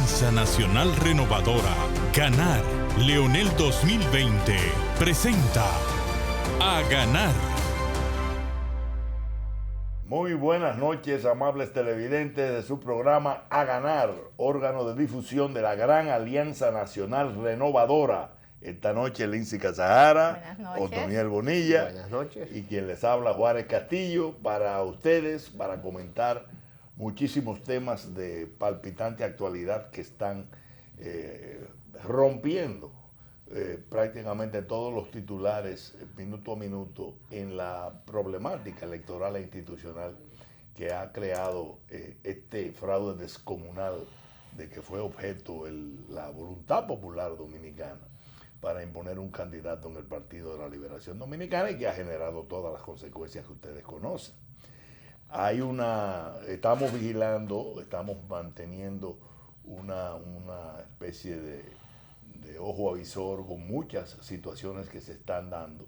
Alianza Nacional Renovadora, Ganar, Leonel 2020, presenta A Ganar. Muy buenas noches, amables televidentes de su programa A Ganar, órgano de difusión de la Gran Alianza Nacional Renovadora. Esta noche Lindsay Casajara, Otoniel Bonilla. Buenas noches. Y quien les habla, Juárez Castillo, para ustedes, para comentar muchísimos temas de palpitante actualidad que están rompiendo prácticamente todos los titulares minuto a minuto en la problemática electoral e institucional que ha creado este fraude descomunal de que fue objeto la voluntad popular dominicana para imponer un candidato en el Partido de la Liberación Dominicana y que ha generado todas las consecuencias que ustedes conocen. Estamos vigilando, estamos manteniendo una especie de ojo avisor con muchas situaciones que se están dando,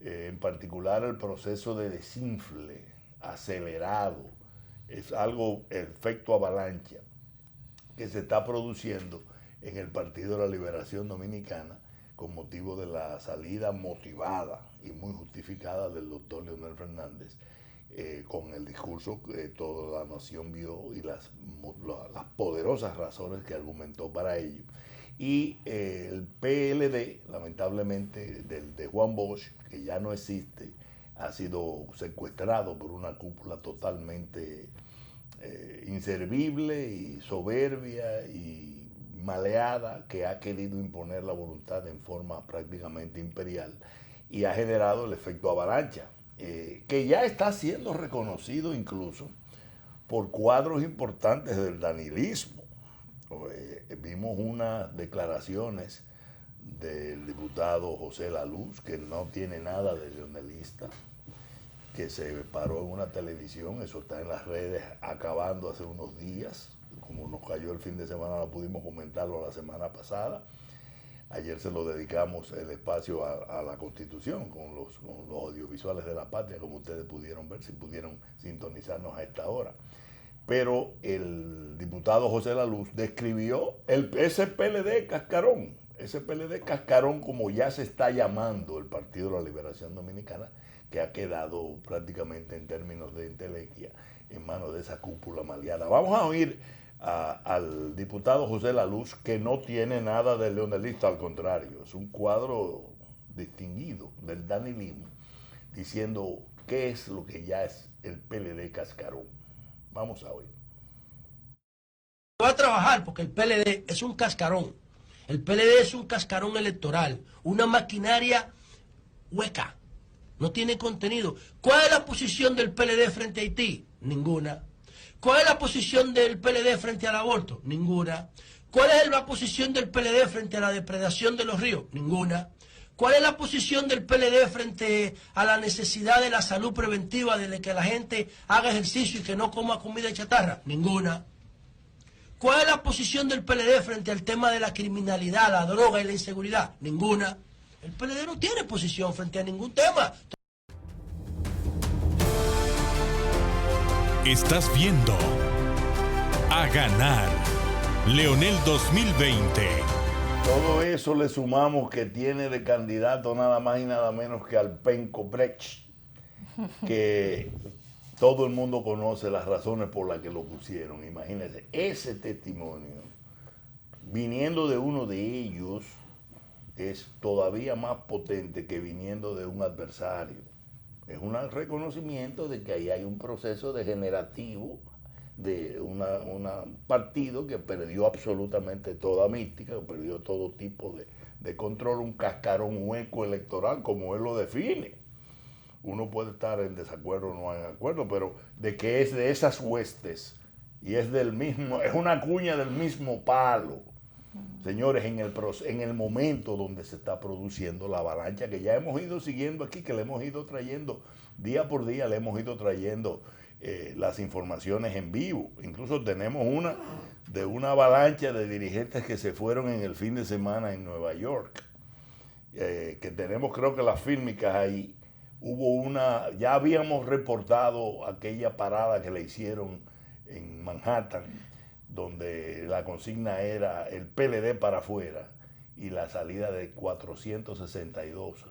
en particular el proceso de desinfle acelerado, es algo, efecto avalancha, que se está produciendo en el Partido de la Liberación Dominicana con motivo de la salida motivada y muy justificada del doctor Leonel Fernández, con el discurso que toda la nación vio y las poderosas razones que argumentó para ello. Y el PLD, lamentablemente, de Juan Bosch, que ya no existe, ha sido secuestrado por una cúpula totalmente inservible y soberbia y maleada, que ha querido imponer la voluntad en forma prácticamente imperial y ha generado el efecto avalancha, que ya está siendo reconocido incluso por cuadros importantes del danilismo. Vimos unas declaraciones del diputado José Laluz, que no tiene nada de leonelista, que se paró en una televisión, eso está en las redes acabando hace unos días, como nos cayó el fin de semana no pudimos comentarlo la semana pasada. Ayer se lo dedicamos el espacio a la Constitución con los audiovisuales de la patria, como ustedes pudieron ver, si pudieron sintonizarnos a esta hora. Pero el diputado José Laluz describió ese PLD cascarón como ya se está llamando el Partido de la Liberación Dominicana, que ha quedado prácticamente en términos de entelequia en manos de esa cúpula maleada. Vamos a oír al diputado José Laluz, que no tiene nada de leonelista, al contrario, es un cuadro distinguido del danilismo, diciendo qué es lo que ya es el PLD cascarón. Vamos a oír. Va a trabajar porque el PLD es un cascarón. El PLD es un cascarón electoral, una maquinaria hueca. No tiene contenido. ¿Cuál es la posición del PLD frente a Haití? Ninguna. ¿Cuál es la posición del PLD frente al aborto? Ninguna. ¿Cuál es la posición del PLD frente a la depredación de los ríos? Ninguna. ¿Cuál es la posición del PLD frente a la necesidad de la salud preventiva, de que la gente haga ejercicio y que no coma comida chatarra? Ninguna. ¿Cuál es la posición del PLD frente al tema de la criminalidad, la droga y la inseguridad? Ninguna. El PLD no tiene posición frente a ningún tema. Estás viendo A Ganar, Leonel 2020. Todo eso le sumamos que tiene de candidato nada más y nada menos que al Penco Brecht, que todo el mundo conoce las razones por las que lo pusieron. Imagínense, ese testimonio, viniendo de uno de ellos, es todavía más potente que viniendo de un adversario. Es un reconocimiento de que ahí hay un proceso degenerativo de un partido que perdió absolutamente toda mística, que perdió todo tipo de control, un cascarón hueco electoral, como él lo define. Uno puede estar en desacuerdo o no en acuerdo, pero de que es de esas huestes y es del mismo, es una cuña del mismo palo. Señores, en el momento donde se está produciendo la avalancha que ya hemos ido siguiendo aquí, que le hemos ido trayendo día por día, le hemos ido trayendo las informaciones en vivo. Incluso tenemos una avalancha de dirigentes que se fueron en el fin de semana en Nueva York, que tenemos creo que las fílmicas ahí. Ya habíamos reportado aquella parada que le hicieron en Manhattan, donde la consigna era el PLD para afuera y la salida de 462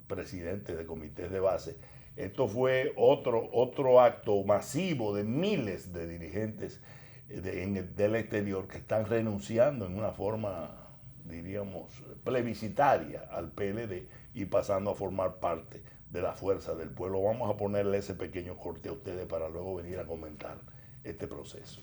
presidentes de comités de base. Esto fue otro acto masivo de miles de dirigentes del exterior que están renunciando en una forma, diríamos, plebiscitaria al PLD y pasando a formar parte de la fuerza del pueblo. Vamos a ponerle ese pequeño corte a ustedes para luego venir a comentar este proceso.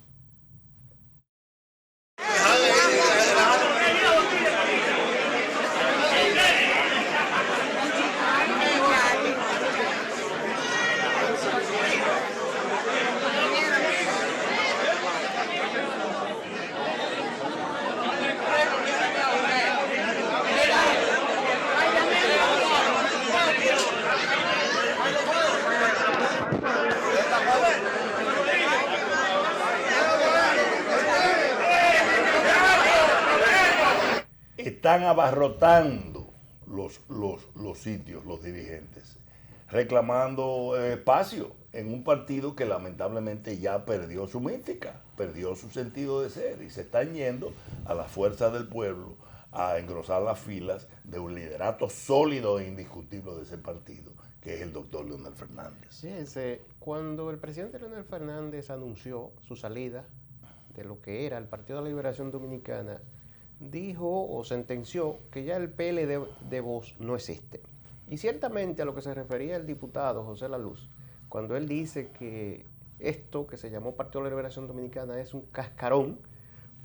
Están abarrotando los sitios, los dirigentes, reclamando espacio en un partido que lamentablemente ya perdió su mística, perdió su sentido de ser y se están yendo a la fuerza del pueblo a engrosar las filas de un liderato sólido e indiscutible de ese partido, que es el doctor Leonel Fernández. Fíjense, cuando el presidente Leonel Fernández anunció su salida de lo que era el Partido de la Liberación Dominicana, dijo o sentenció que ya el PLD de voz no existe. Y ciertamente a lo que se refería el diputado José La Luz, cuando él dice que esto que se llamó Partido de la Liberación Dominicana es un cascarón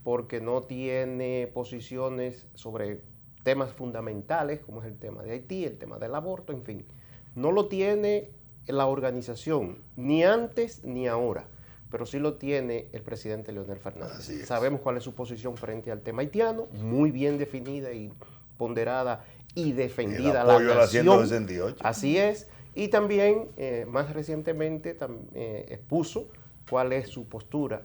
porque no tiene posiciones sobre temas fundamentales como es el tema de Haití, el tema del aborto, en fin. No lo tiene la organización, ni antes ni ahora, pero sí lo tiene el presidente Leonel Fernández. Sabemos cuál es su posición frente al tema haitiano, muy bien definida y ponderada y defendida. El apoyo a la 168. Así es. Y también, más recientemente, expuso cuál es su postura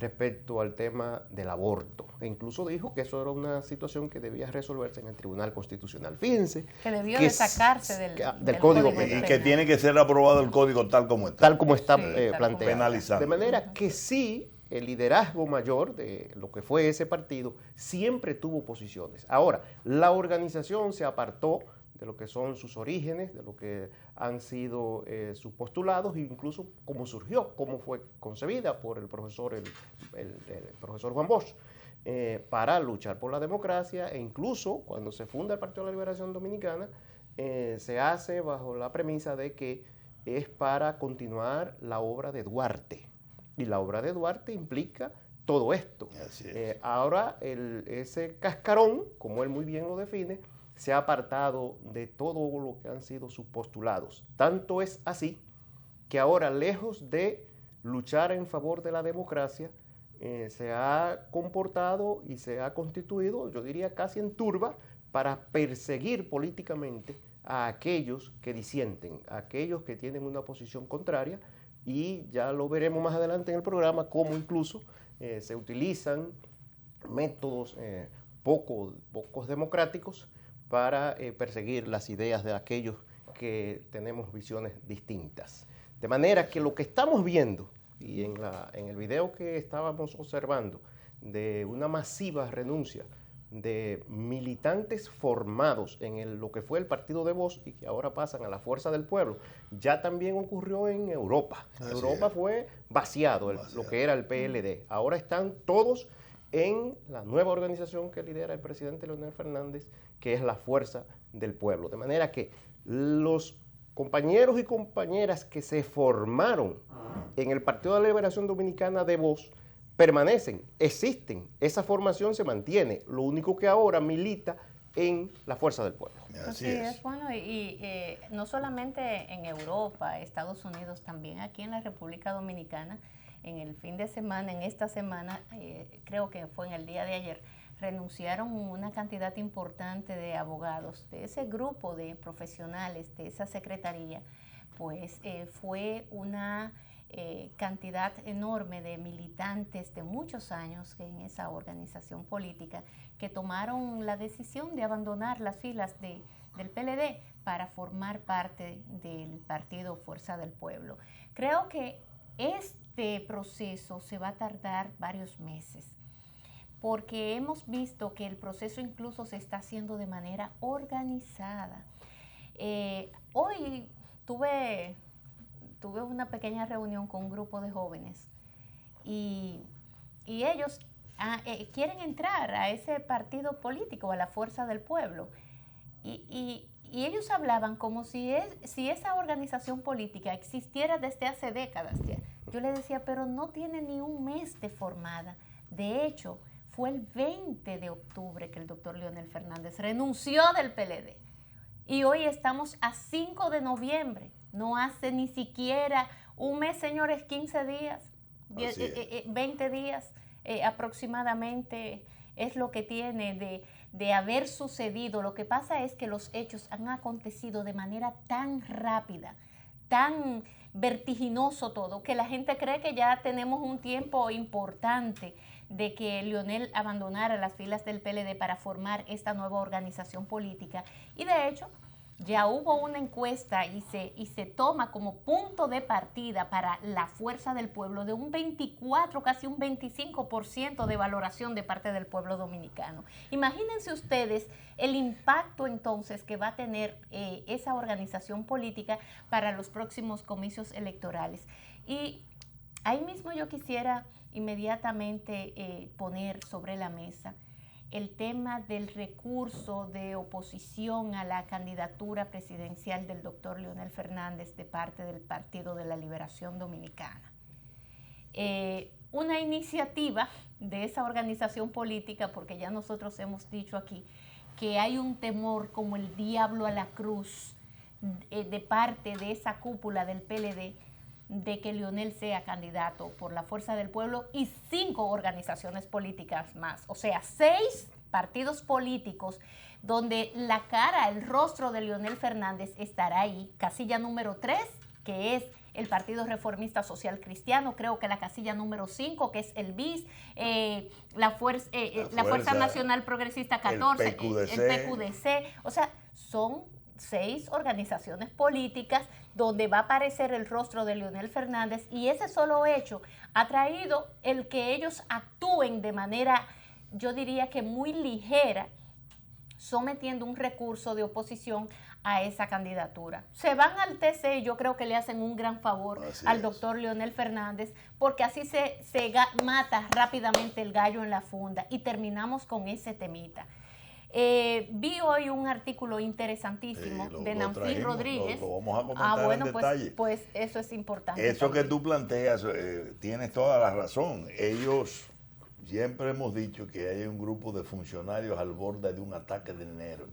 respecto al tema del aborto. E incluso dijo que eso era una situación que debía resolverse en el Tribunal Constitucional. Fíjense. Que debió de sacarse del Código Penal. Y que tiene que ser aprobado el Código tal como está. Tal como está planteado. Penalizando. De manera que sí, el liderazgo mayor de lo que fue ese partido siempre tuvo posiciones. Ahora, la organización se apartó de lo que son sus orígenes, de lo que han sido sus postulados, e incluso cómo surgió, cómo fue concebida por el profesor Juan Bosch, para luchar por la democracia, e incluso cuando se funda el Partido de la Liberación Dominicana, se hace bajo la premisa de que es para continuar la obra de Duarte, y la obra de Duarte implica todo esto. Así es. Ahora, ese cascarón, como él muy bien lo define, se ha apartado de todo lo que han sido sus postulados. Tanto es así que ahora, lejos de luchar en favor de la democracia, se ha comportado y se ha constituido, yo diría casi en turba, para perseguir políticamente a aquellos que disienten, a aquellos que tienen una posición contraria, y ya lo veremos más adelante en el programa, cómo incluso se utilizan métodos pocos democráticos para perseguir las ideas de aquellos que tenemos visiones distintas. De manera que lo que estamos viendo, y en el video que estábamos observando, de una masiva renuncia de militantes formados en lo que fue el partido de voz y que ahora pasan a la fuerza del pueblo, ya también ocurrió en Europa. En Europa fue vaciado lo que era el PLD. Ahora están todos en la nueva organización que lidera el presidente Leonel Fernández, que es la fuerza del pueblo. De manera que los compañeros y compañeras que se formaron en el Partido de la Liberación Dominicana de voz permanecen, existen, esa formación se mantiene, lo único que ahora milita en la fuerza del pueblo. Así es. Bueno, y no solamente en Europa, Estados Unidos, también aquí en la República Dominicana, en el fin de semana, en esta semana, creo que fue en el día de ayer, renunciaron una cantidad importante de abogados de ese grupo de profesionales, de esa secretaría, pues fue una cantidad enorme de militantes de muchos años en esa organización política que tomaron la decisión de abandonar las filas del PLD para formar parte del partido Fuerza del Pueblo. Creo que es este proceso se va a tardar varios meses, porque hemos visto que el proceso incluso se está haciendo de manera organizada. Hoy tuve una pequeña reunión con un grupo de jóvenes y ellos quieren entrar a ese partido político, a la Fuerza del Pueblo. Y ellos hablaban como si esa organización política existiera desde hace décadas ya. Yo les decía, pero no tiene ni un mes de formada. De hecho, fue el 20 de octubre que el doctor Leonel Fernández renunció del PLD. Y hoy estamos a 5 de noviembre. No hace ni siquiera un mes, señores, 15 días, 20 días aproximadamente es lo que tiene de haber sucedido. Lo que pasa es que los hechos han acontecido de manera tan rápida, tan vertiginoso todo, que la gente cree que ya tenemos un tiempo importante de que Leonel abandonara las filas del PLD para formar esta nueva organización política. Y de hecho, ya hubo una encuesta y se toma como punto de partida para la Fuerza del Pueblo de un 24, casi un 25% de valoración de parte del pueblo dominicano. Imagínense ustedes el impacto entonces que va a tener esa organización política para los próximos comicios electorales. Y ahí mismo yo quisiera inmediatamente poner sobre la mesa el tema del recurso de oposición a la candidatura presidencial del doctor Leonel Fernández de parte del Partido de la Liberación Dominicana. Una iniciativa de esa organización política, porque ya nosotros hemos dicho aquí que hay un temor como el diablo a la cruz de parte de esa cúpula del PLD de que Leonel sea candidato por la Fuerza del Pueblo y 5 organizaciones políticas más, o sea, 6 partidos políticos donde la cara, el rostro de Leonel Fernández estará ahí. Casilla número 3, que es el Partido Reformista Social Cristiano, creo que la casilla número 5, que es el BIS, la Fuerza Nacional Progresista 14, el PQDC, o sea, son 6 organizaciones políticas donde va a aparecer el rostro de Leonel Fernández, y ese solo hecho ha traído el que ellos actúen de manera, yo diría que muy ligera, sometiendo un recurso de oposición a esa candidatura. Se van al TC y yo creo que le hacen un gran favor al doctor Leonel Fernández, porque así se mata rápidamente el gallo en la funda y terminamos con ese temita. Vi hoy un artículo interesantísimo de Nancy Rodríguez. Lo vamos a comentar en detalle. Pues eso es importante. Eso también que tú planteas, tienes toda la razón. Ellos, siempre hemos dicho que hay un grupo de funcionarios al borde de un ataque de nervios.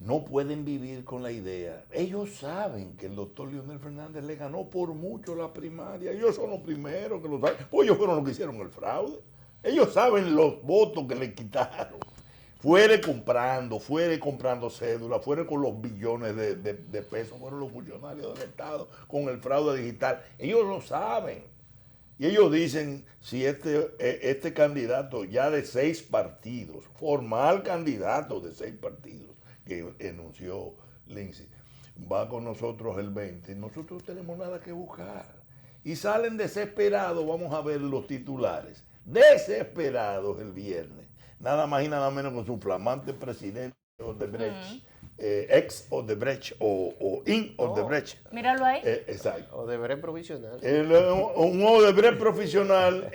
No pueden vivir con la idea. Ellos saben que el doctor Leonel Fernández le ganó por mucho la primaria. Ellos son los primeros que lo saben. Pues ellos fueron los que hicieron el fraude. Ellos saben los votos que le quitaron. Fuere comprando cédulas, fuere con los billones de pesos, fueron los funcionarios del Estado con el fraude digital. Ellos lo saben. Y ellos dicen, si este candidato ya de 6 partidos, formal candidato de 6 partidos, que enunció Lindsay, va con nosotros el 20, nosotros tenemos nada que buscar. Y salen desesperados, vamos a ver los titulares, desesperados el viernes. Nada más y nada menos con su flamante presidente Odebrecht, ex Odebrecht o in Odebrecht. Míralo ahí. Exacto. Odebrecht provisional. Un Odebrecht profesional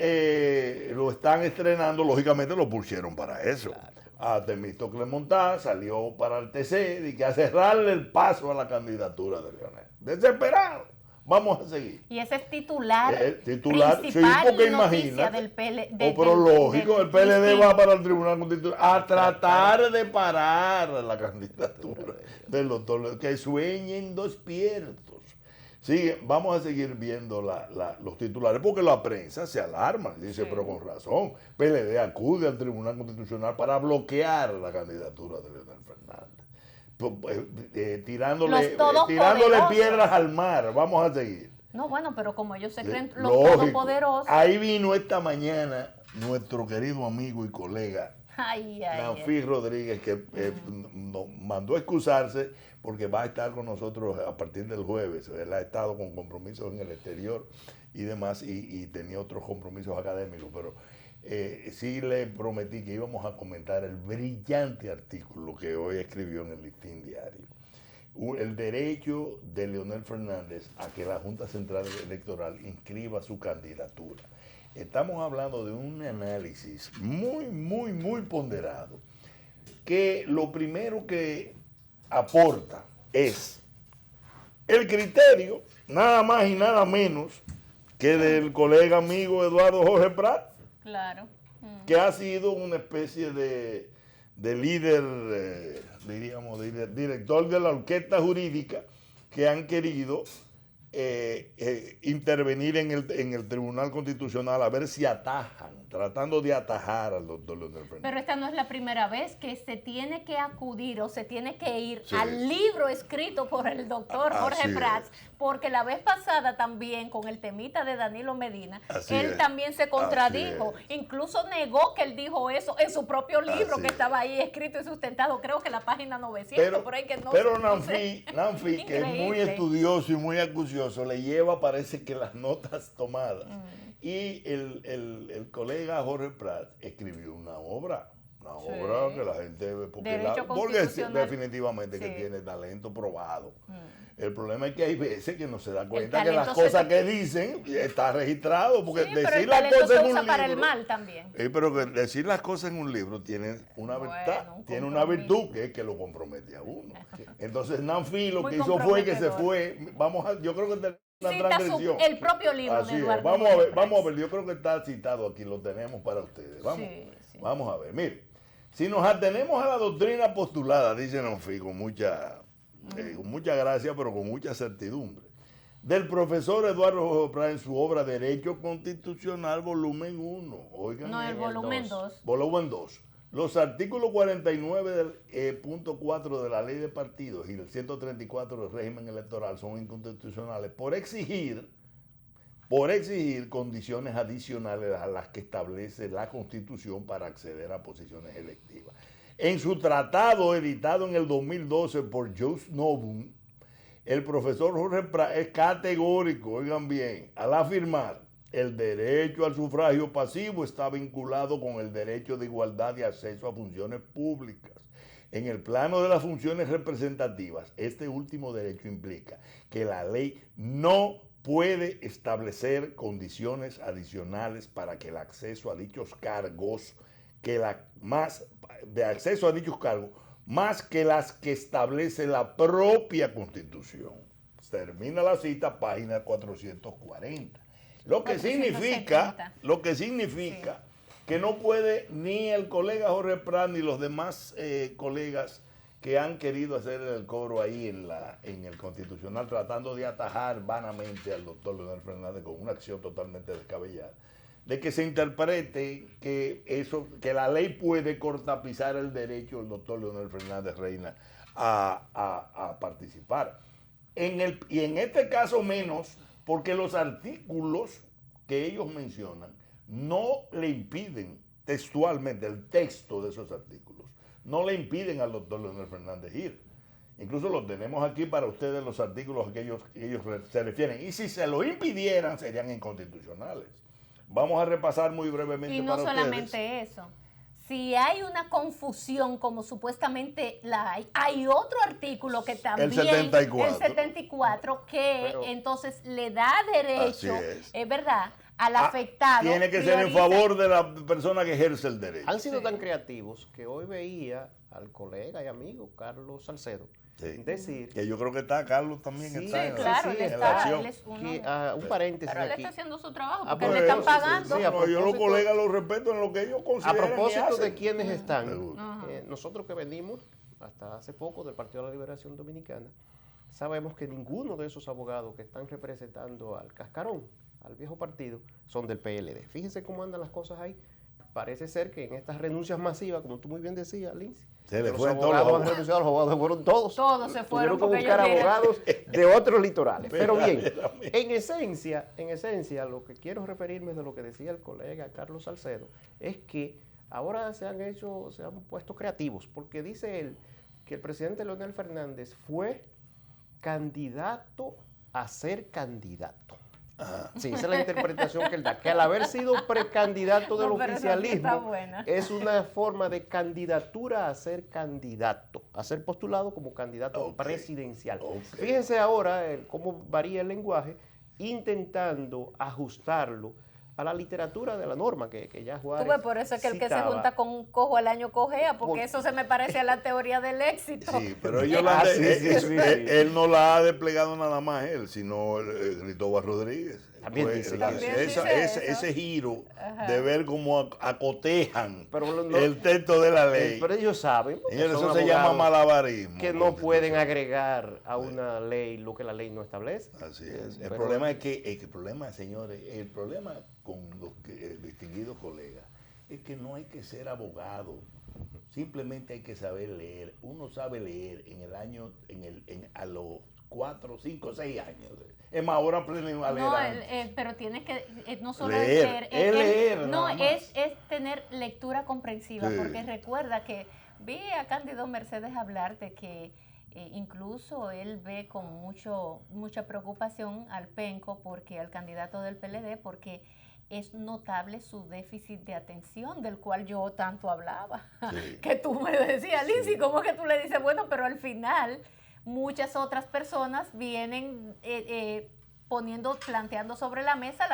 lo están estrenando, lógicamente lo pusieron para eso. Claro. A Temístocles Montaz salió para el TC y que a cerrarle el paso a la candidatura de Leonel. Desesperado. Vamos a seguir. Y ese es titular principal, sí, porque imagina. Pero lógico, el PLD va para el Tribunal Constitucional a tratar de parar la candidatura del doctor. Que sueñen despiertos. Sí, vamos a seguir viendo los titulares, porque la prensa se alarma, dice, pero con razón. PLD acude al Tribunal Constitucional para bloquear la candidatura de Leonel Fernández. Tirándole piedras al mar. Vamos a seguir. No, bueno, pero como ellos se creen los todopoderosos. Ahí vino esta mañana nuestro querido amigo y colega Nanfi Rodríguez, que nos mandó a excusarse porque va a estar con nosotros a partir del jueves. Él ha estado con compromisos en el exterior y demás, y tenía otros compromisos académicos, pero sí le prometí que íbamos a comentar el brillante artículo que hoy escribió en el Listín Diario. El derecho de Leonel Fernández a que la Junta Central Electoral inscriba su candidatura. Estamos hablando de un análisis muy ponderado, que lo primero que aporta es el criterio, nada más y nada menos, que del colega amigo Eduardo Jorge Prat, claro, que ha sido una especie de líder, diríamos, director de la orquesta jurídica, que han querido intervenir en el Tribunal Constitucional a ver si atajan, tratando de atajar al doctor Leonel Fernández. Pero esta no es la primera vez que se tiene que acudir o se tiene que ir al libro escrito por el doctor Jorge Prats, porque la vez pasada también con el temita de Danilo Medina, él también se contradijo, incluso negó que él dijo eso en su propio libro que estaba ahí escrito y sustentado, creo que la página 900, por ahí que no. Pero Nanfi, que es muy estudioso y muy acucioso, le lleva, parece que las notas tomadas. Y el colega Jorge Prat escribió una obra que la gente ve, porque definitivamente que tiene talento probado. El problema es que hay veces que no se da cuenta que las cosas que dicen está registrado, porque decir las cosas en un libro para el mal también. Pero que decir las cosas en un libro tiene una virtud que es que lo compromete a uno. Entonces Nanfi lo que hizo fue que se fue, yo creo que tenemos una transcripción. El propio libro de Eduardo. Vamos a ver, yo creo que está citado aquí, lo tenemos para ustedes. Vamos a ver, mire, si nos atenemos a la doctrina postulada, dice Nanfi con mucha gracia, pero con mucha certidumbre, del profesor Eduardo Jorge Prat en su obra Derecho Constitucional, volumen 1. Oigan, no, el volumen 2. Volumen 2. Los artículos 49 del punto 4 de la Ley de Partidos y el 134 del régimen electoral son inconstitucionales por exigir condiciones adicionales a las que establece la Constitución para acceder a posiciones electivas. En su tratado editado en el 2012 por Joe Snowden, el profesor Jorge Prat es categórico, oigan bien, al afirmar: el derecho al sufragio pasivo está vinculado con el derecho de igualdad de acceso a funciones públicas. En el plano de las funciones representativas, este último derecho implica que la ley no puede establecer condiciones adicionales para que el acceso a dichos cargos, más que las que establece la propia Constitución. Termina la cita, página 440. Lo que significa que no puede ni el colega Jorge Prat ni los demás colegas que han querido hacer el coro ahí en el Constitucional, tratando de atajar vanamente al doctor Leonel Fernández con una acción totalmente descabellada, de que se interprete que la ley puede cortapizar el derecho del doctor Leonel Fernández Reina a participar. Y en este caso menos, porque los artículos que ellos mencionan no le impiden textualmente, el texto de esos artículos, no le impiden al doctor Leonel Fernández ir. Incluso los tenemos aquí para ustedes, los artículos a que ellos se refieren. Y si se lo impidieran, serían inconstitucionales. Vamos a repasar muy brevemente. Y no solamente eso. Si hay una confusión, como supuestamente la hay otro artículo que también, el 74, que entonces le da derecho, es verdad, al afectado. Tiene que ser en favor de la persona que ejerce el derecho. Han sido tan creativos que hoy veía al colega y amigo Carlos Salcedo decir que yo creo que está Carlos también está en la acción. Él es uno, un paréntesis pero él aquí. está haciendo su trabajo porque le están pagando. Yo los colegas los respeto en lo que ellos consideran. A propósito de quienes están, nosotros que venimos hasta hace poco del Partido de la Liberación Dominicana, sabemos que ninguno de esos abogados que están representando al cascarón, al viejo partido, son del PLD. Fíjense cómo andan las cosas ahí. Parece ser que en estas renuncias masivas, como tú muy bien decías, Lindsay, los abogados han renunciado, los abogados fueron todos. Todos se fueron. Tuvieron que buscar abogados de otros litorales. Pero bien, en esencia, lo que quiero referirme de lo que decía el colega Carlos Salcedo, es que ahora se han puesto creativos, porque dice él que el presidente Leonel Fernández fue candidato a ser candidato. Sí, esa es la interpretación que él da, que al haber sido precandidato del oficialismo es una forma de candidatura a ser candidato, a ser postulado como candidato presidencial. Fíjense ahora cómo varía el lenguaje, intentando ajustarlo a la literatura de la norma que ya Juárez Tú ves, por eso es que el que se junta con un cojo al año cojea, porque eso se me parece a la teoría del éxito. Sí, pero ellos él no la ha desplegado nada más él, sino Cristóbal Rodríguez. También dice ese giro de ver cómo acotejan el texto de la ley. Pero ellos saben. Eso se llama malabarismo. Que no pueden agregar a una ley lo que la ley no establece. Así es. El problema es que, señores, el problema con los distinguidos colegas es que no hay que ser abogado. Simplemente hay que saber leer. Uno sabe leer a los 4, 5, 6 años. Es más, ahora aprenden a leer. No, pero tienes que, no solo leer, es tener lectura comprensiva, porque recuerda que vi a Cándido Mercedes hablar de que incluso él ve con mucha preocupación al penco, porque al candidato del PLD, porque es notable su déficit de atención, del cual yo tanto hablaba, que tú me decías, Lindsay, ¿cómo que tú le dices, bueno, pero al final muchas otras personas vienen planteando sobre la mesa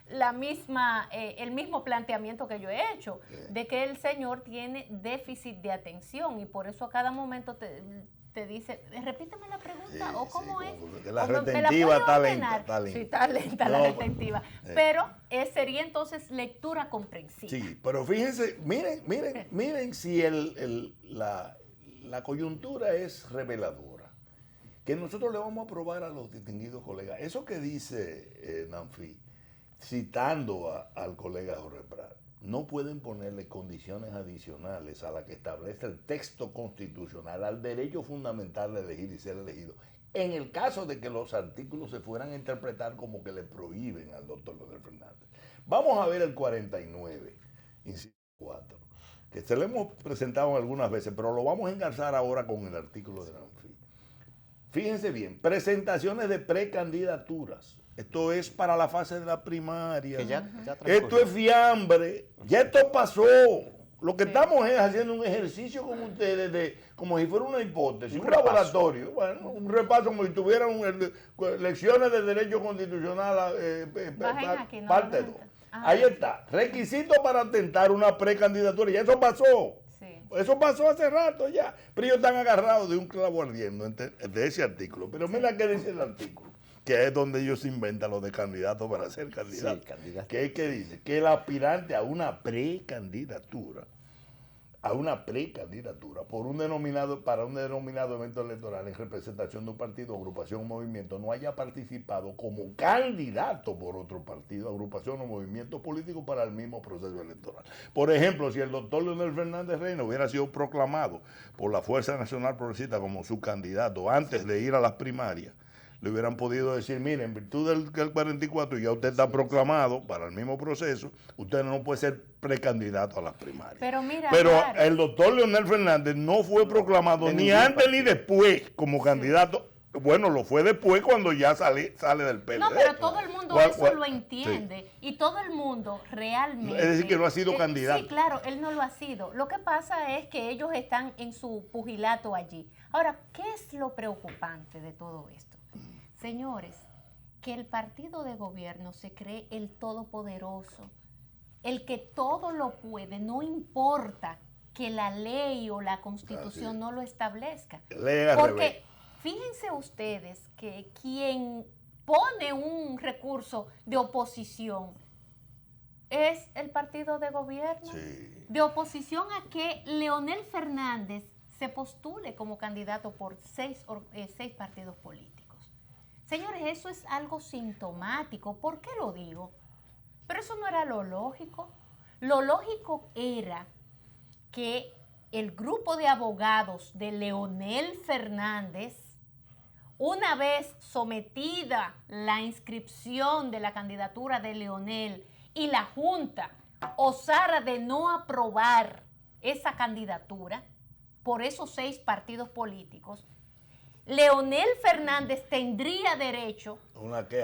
el mismo planteamiento que yo he hecho, de que el señor tiene déficit de atención y por eso a cada momento te dice, repíteme la pregunta, o cómo es. La retentiva está lenta. Sí, está lenta la retentiva. Pero sería entonces lectura comprensiva. Sí, pero fíjense, miren si la coyuntura es reveladora. Que nosotros le vamos a probar a los distinguidos colegas. Eso que dice Nanfi, citando al colega Jorge Prat, no pueden ponerle condiciones adicionales a la que establece el texto constitucional al derecho fundamental de elegir y ser elegido. En el caso de que los artículos se fueran a interpretar como que le prohíben al doctor Leonel Fernández. Vamos a ver el 49, inciso 4, que se lo hemos presentado algunas veces, pero lo vamos a engarzar ahora con el artículo de Nanfi. Fíjense bien, presentaciones de precandidaturas. Esto es para la fase de la primaria. Esto es fiambre. Ya esto pasó. Lo que estamos es haciendo un ejercicio con ustedes, como si fuera una hipótesis, un laboratorio. Bueno, un repaso como si tuvieran lecciones de derecho constitucional, parte 2. Ahí está. Requisito para tentar una precandidatura. Ya eso pasó. Eso pasó hace rato ya. Pero ellos están agarrados de un clavo ardiendo de ese artículo. Pero mira qué dice el artículo, que es donde ellos inventan lo de candidatos para ser candidatos. Sí, candidato. Que dice que el aspirante a una precandidatura para un denominado evento electoral en representación de un partido, agrupación o movimiento no haya participado como candidato por otro partido, agrupación o movimiento político para el mismo proceso electoral. Por ejemplo, si el doctor Leonel Fernández Reina hubiera sido proclamado por la Fuerza Nacional Progresista como su candidato antes de ir a las primarias, le hubieran podido decir, miren, en virtud del 44 ya usted está proclamado para el mismo proceso, usted no puede ser precandidato a las primarias. Pero el doctor Leonel Fernández no fue proclamado ni antes ni después como candidato. Bueno, lo fue después cuando ya sale del PLD. No, pero todo el mundo eso lo entiende. Y todo el mundo realmente... Es decir, que no ha sido candidato. Sí, claro, él no lo ha sido. Lo que pasa es que ellos están en su pugilato allí. Ahora, ¿qué es lo preocupante de todo esto? Señores, que el partido de gobierno se cree el todopoderoso, el que todo lo puede, no importa que la ley o la constitución no lo establezca. Porque fíjense ustedes que quien pone un recurso de oposición es el partido de gobierno, de oposición a que Leonel Fernández se postule como candidato por seis partidos políticos. Señores, eso es algo sintomático. ¿Por qué lo digo? Pero eso no era lo lógico. Lo lógico era que el grupo de abogados de Leonel Fernández, una vez sometida la inscripción de la candidatura de Leonel y la Junta osara de no aprobar esa candidatura por esos 6 partidos políticos, Leonel Fernández tendría derecho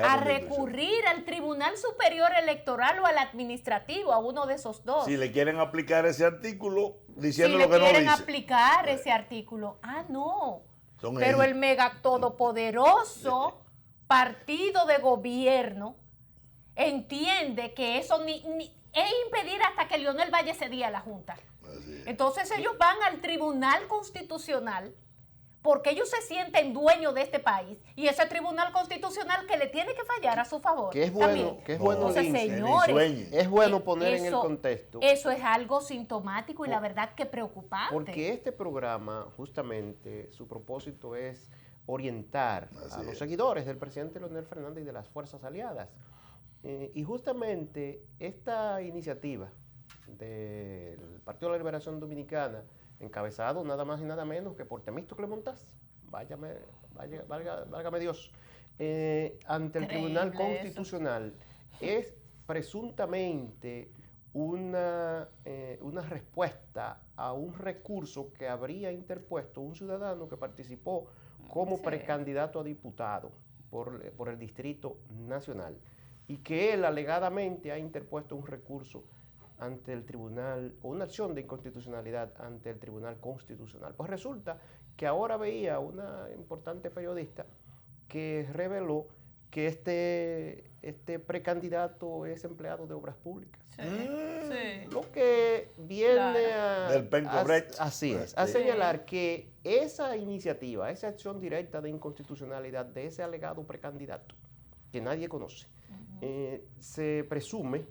a recurrir al Tribunal Superior Electoral o al administrativo, a uno de esos dos. Si le quieren aplicar ese artículo diciendo lo que no dice. Si le quieren aplicar ese artículo, no. Pero el mega todopoderoso partido de gobierno entiende que eso es impedir hasta que Leonel vaya ese día a la Junta. Entonces ellos van al Tribunal Constitucional porque ellos se sienten dueños de este país y ese Tribunal Constitucional que le tiene que fallar a su favor. Que es bueno, Entonces, señores, es bueno poner en el contexto. Eso es algo sintomático y la verdad que preocupante. Porque este programa, justamente, su propósito es orientar a los seguidores del presidente Leonel Fernández y de las fuerzas aliadas. Y justamente esta iniciativa del Partido de la Liberación Dominicana, encabezado nada más y nada menos que por Temístocle Montaz, válgame Dios, ante el Tribunal Constitucional, es presuntamente una respuesta a un recurso que habría interpuesto un ciudadano que participó como precandidato a diputado por el Distrito Nacional y que él alegadamente ha interpuesto un recurso ante el tribunal, o una acción de inconstitucionalidad ante el Tribunal Constitucional. Pues resulta que ahora veía una importante periodista que reveló que este precandidato es empleado de obras públicas. Lo que viene a señalar que esa iniciativa, esa acción directa de inconstitucionalidad de ese alegado precandidato, que nadie conoce, se presume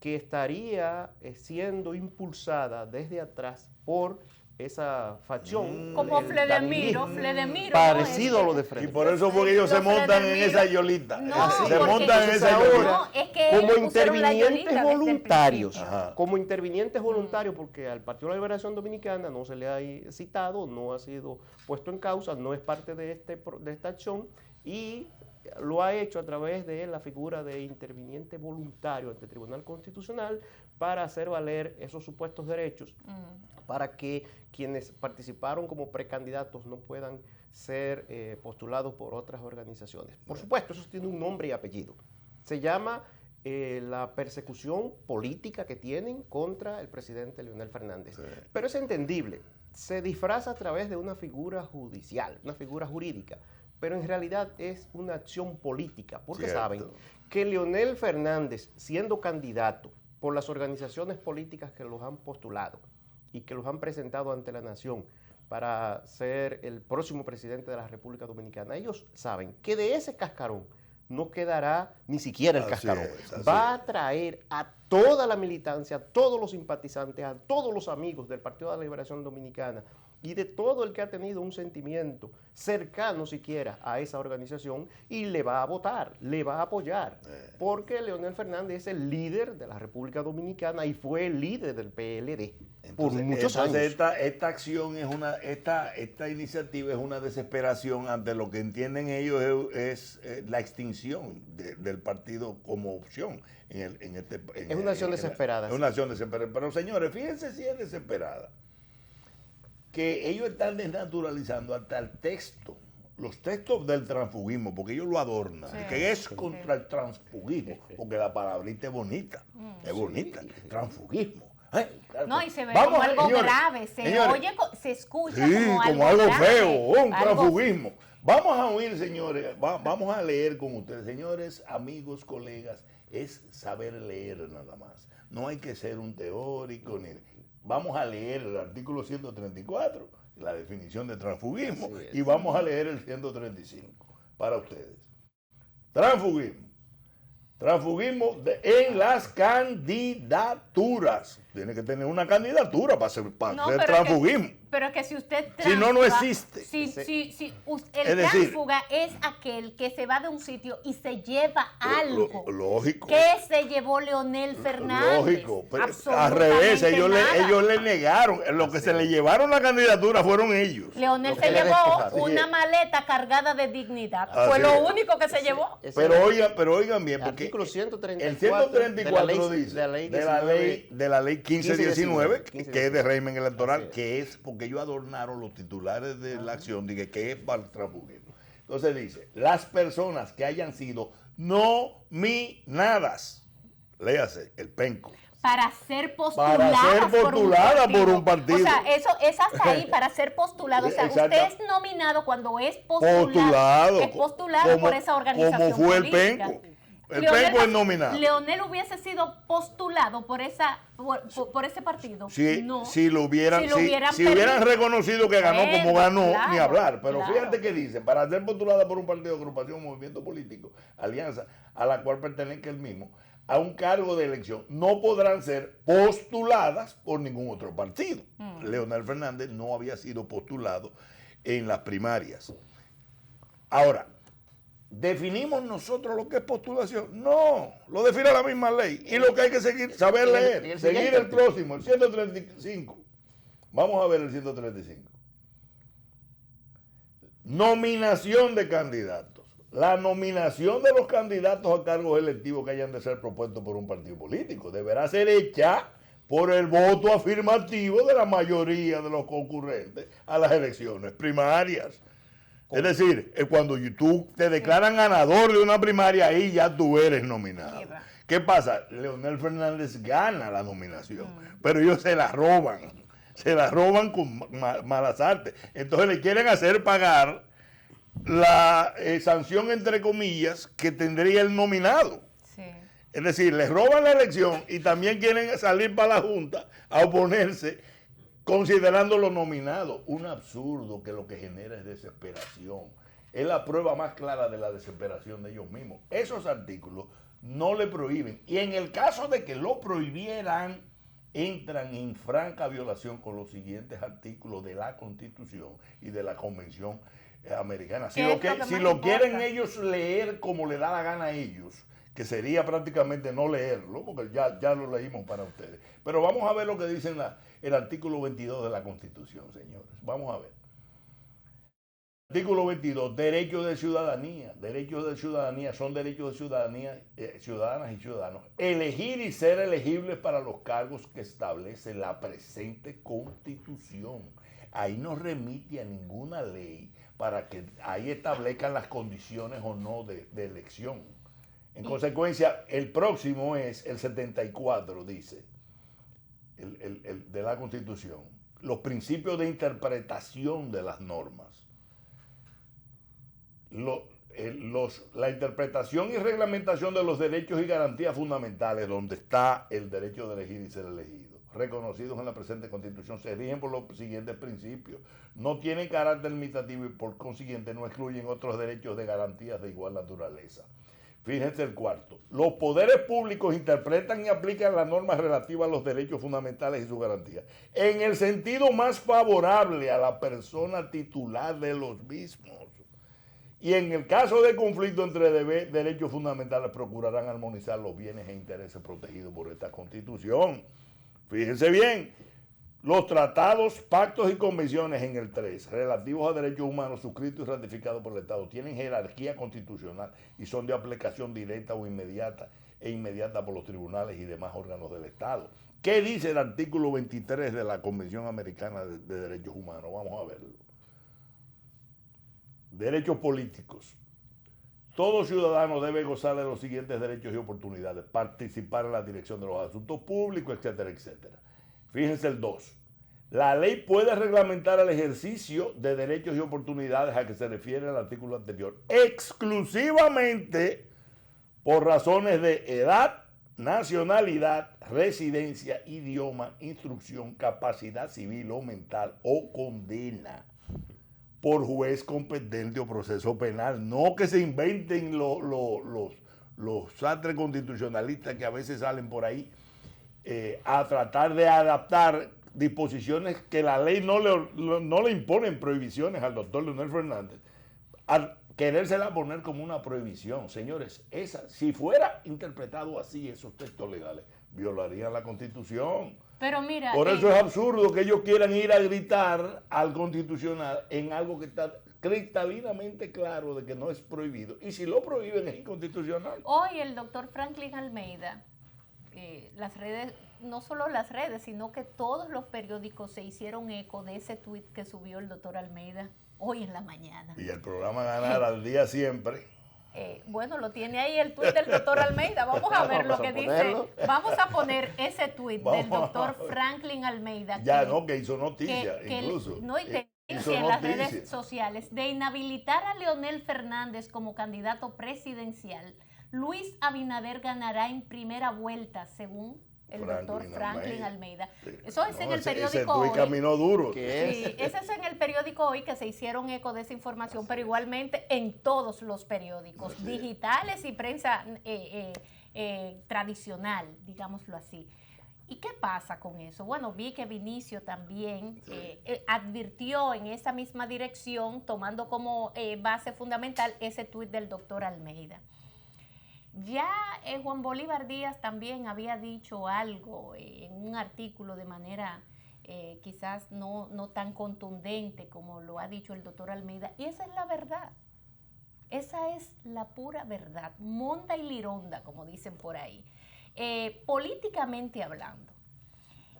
que estaría siendo impulsada desde atrás por esa facción. Como Fledemiro. Parecido a lo de Freddy. Y por eso fue que ellos se montan en esa yolita. Se montan en esa yolita. Como intervinientes voluntarios. Como intervinientes voluntarios, porque al Partido de la Liberación Dominicana no se le ha citado, no ha sido puesto en causa, no es parte de esta acción y lo ha hecho a través de la figura de interviniente voluntario ante el Tribunal Constitucional para hacer valer esos supuestos derechos, para que quienes participaron como precandidatos no puedan ser postulados por otras organizaciones. Por supuesto, eso tiene un nombre y apellido. Se llama la persecución política que tienen contra el presidente Leonel Fernández. Pero es entendible. Se disfraza a través de una figura judicial, una figura jurídica, pero en realidad es una acción política, porque saben que Leonel Fernández, siendo candidato por las organizaciones políticas que los han postulado y que los han presentado ante la nación para ser el próximo presidente de la República Dominicana, ellos saben que de ese cascarón no quedará ni siquiera el cascarón. Va a traer a toda la militancia, a todos los simpatizantes, a todos los amigos del Partido de la Liberación Dominicana y de todo el que ha tenido un sentimiento cercano siquiera a esa organización y le va a votar, le va a apoyar, porque Leonel Fernández es el líder de la República Dominicana y fue el líder del PLD por muchos años. Esta acción es esta iniciativa es una desesperación ante lo que entienden ellos es la extinción del partido como opción. Es una acción desesperada. Es una acción desesperada. Pero señores, fíjense si es desesperada. Que ellos están desnaturalizando hasta el texto, los textos del transfugismo, porque ellos lo adornan, que es contra el transfugismo, porque la palabrita es bonita, transfugismo. Claro, no, y se ve como algo grave, se escucha como algo grave, feo, un transfugismo. Vamos a oír, señores, vamos a leer con ustedes, señores, amigos, colegas, es saber leer nada más. No hay que ser un teórico ni... Vamos a leer el artículo 134, la definición de transfugismo, y vamos a leer el 135 para ustedes. Transfugismo. Transfugismo en las candidaturas. Tiene que tener una candidatura para hacer pero transfugismo. Pero que si usted Si no, no existe. El tránsfuga es aquel que se va de un sitio y se lleva algo. Lógico. ¿Qué se llevó Leonel Fernández? Lógico. Pero al revés, ellos le negaron. Lo que se le llevaron la candidatura fueron ellos. Leonel se llevó una maleta cargada de dignidad. Fue lo único que se llevó. Pero oigan bien, porque artículo 134, el 134 dice de la ley 1519, que es de régimen electoral, que es porque ellos adornaron los titulares de la acción, dije que es para el transfugismo. Entonces dice, las personas que hayan sido nominadas, léase, el penco. Para ser postuladas por un partido. O sea, eso es hasta ahí, para ser postulado. O sea, usted es nominado cuando es postulado. Es postulado por esa organización como fue política. el penco. El penco es nominado. ¿Leonel hubiese sido postulado por ese partido? No. Si hubieran reconocido que ganó como ganó, claro, ni hablar. Pero fíjate que dice, para ser postulada por un partido, agrupación, movimiento político, alianza, a la cual pertenezca el mismo, a un cargo de elección, no podrán ser postuladas por ningún otro partido. Leonel Fernández no había sido postulado en las primarias. Ahora, ¿definimos nosotros lo que es postulación? No, lo define la misma ley. Y lo que hay que saber leer, seguir el próximo, el 135. Vamos a ver el 135. Nominación de candidatos. La nominación de los candidatos a cargos electivos que hayan de ser propuestos por un partido político deberá ser hecha por el voto afirmativo de la mayoría de los concurrentes a las elecciones primarias. Es decir, cuando tú te declaran ganador de una primaria, ahí ya tú eres nominado. ¿Qué pasa? Leonel Fernández gana la nominación, pero ellos se la roban con malas artes. Entonces le quieren hacer pagar la sanción, entre comillas, que tendría el nominado. Sí. Es decir, les roban la elección y también quieren salir para la Junta a oponerse, considerando lo nominado. Un absurdo que lo que genera es desesperación. Es la prueba más clara de la desesperación de ellos mismos. Esos artículos no le prohíben. Y en el caso de que lo prohibieran, entran en franca violación con los siguientes artículos de la Constitución y de la Convención Americana. Si lo quieren ellos leer como le da la gana a ellos, que sería prácticamente no leerlo, porque ya lo leímos para ustedes. Pero vamos a ver lo que dice el artículo 22 de la Constitución, señores. Vamos a ver. Artículo 22, derechos de ciudadanía. Derechos de ciudadanía son derechos de ciudadanía, ciudadanas y ciudadanos. Elegir y ser elegibles para los cargos que establece la presente Constitución. Ahí no remite a ninguna ley para que ahí establezcan las condiciones o no de elección. En consecuencia, el próximo es el 74, dice, el de la Constitución. Los principios de interpretación de las normas. La interpretación y reglamentación de los derechos y garantías fundamentales, donde está el derecho de elegir y ser elegido, reconocidos en la presente Constitución, se rigen por los siguientes principios. No tienen carácter limitativo y por consiguiente no excluyen otros derechos de garantías de igual naturaleza. Fíjense el cuarto. Los poderes públicos interpretan y aplican las normas relativas a los derechos fundamentales y sus garantías en el sentido más favorable a la persona titular de los mismos. Y en el caso de conflicto entre derechos fundamentales, procurarán armonizar los bienes e intereses protegidos por esta Constitución. Fíjense bien, los tratados, pactos y convenciones en el 3, relativos a derechos humanos suscritos y ratificados por el Estado, tienen jerarquía constitucional y son de aplicación directa o inmediata por los tribunales y demás órganos del Estado. ¿Qué dice el artículo 23 de la Convención Americana de Derechos Humanos? Vamos a verlo. Derechos políticos. Todo ciudadano debe gozar de los siguientes derechos y oportunidades: participar en la dirección de los asuntos públicos, etcétera, etcétera. Fíjense el 2. La ley puede reglamentar el ejercicio de derechos y oportunidades a que se refiere el artículo anterior, exclusivamente por razones de edad, nacionalidad, residencia, idioma, instrucción, capacidad civil o mental o condena por juez competente o proceso penal. No que se inventen los sastres constitucionalistas que a veces salen por ahí a tratar de adaptar disposiciones que la ley no le imponen prohibiciones al doctor Leonel Fernández, a querérsela poner como una prohibición. Señores, si fuera interpretado así esos textos legales, violarían la Constitución. Pero mira, por eso es absurdo que ellos quieran ir a gritar al Constitucional en algo que está cristallinamente claro de que no es prohibido. Y si lo prohíben es inconstitucional. Hoy el doctor Franklin Almeida, las redes, no solo las redes, sino que todos los periódicos se hicieron eco de ese tuit que subió el doctor Almeida hoy en la mañana. Y el programa Ganar al Día Siempre. Bueno, lo tiene ahí el tuit del doctor Almeida. Vamos a ver lo que dice. Vamos a poner ese tuit del doctor Franklin Almeida. Que hizo noticia, incluso. En las redes sociales, de inhabilitar a Leonel Fernández como candidato presidencial, Luis Abinader ganará en primera vuelta, según el doctor Franklin Almeida. Eso es en el periódico Hoy. Caminó duro. Sí, ese es en el periódico Hoy, que se hicieron eco de esa información, pero igualmente en todos los periódicos digitales y prensa tradicional, digámoslo así. ¿Y qué pasa con eso? Bueno, vi que Vinicio también advirtió en esa misma dirección, tomando como base fundamental ese tuit del doctor Almeida. Ya Juan Bolívar Díaz también había dicho algo en un artículo de manera quizás no tan contundente como lo ha dicho el doctor Almeida, y esa es la verdad. Esa es la pura verdad, monda y lironda, como dicen por ahí. Políticamente hablando,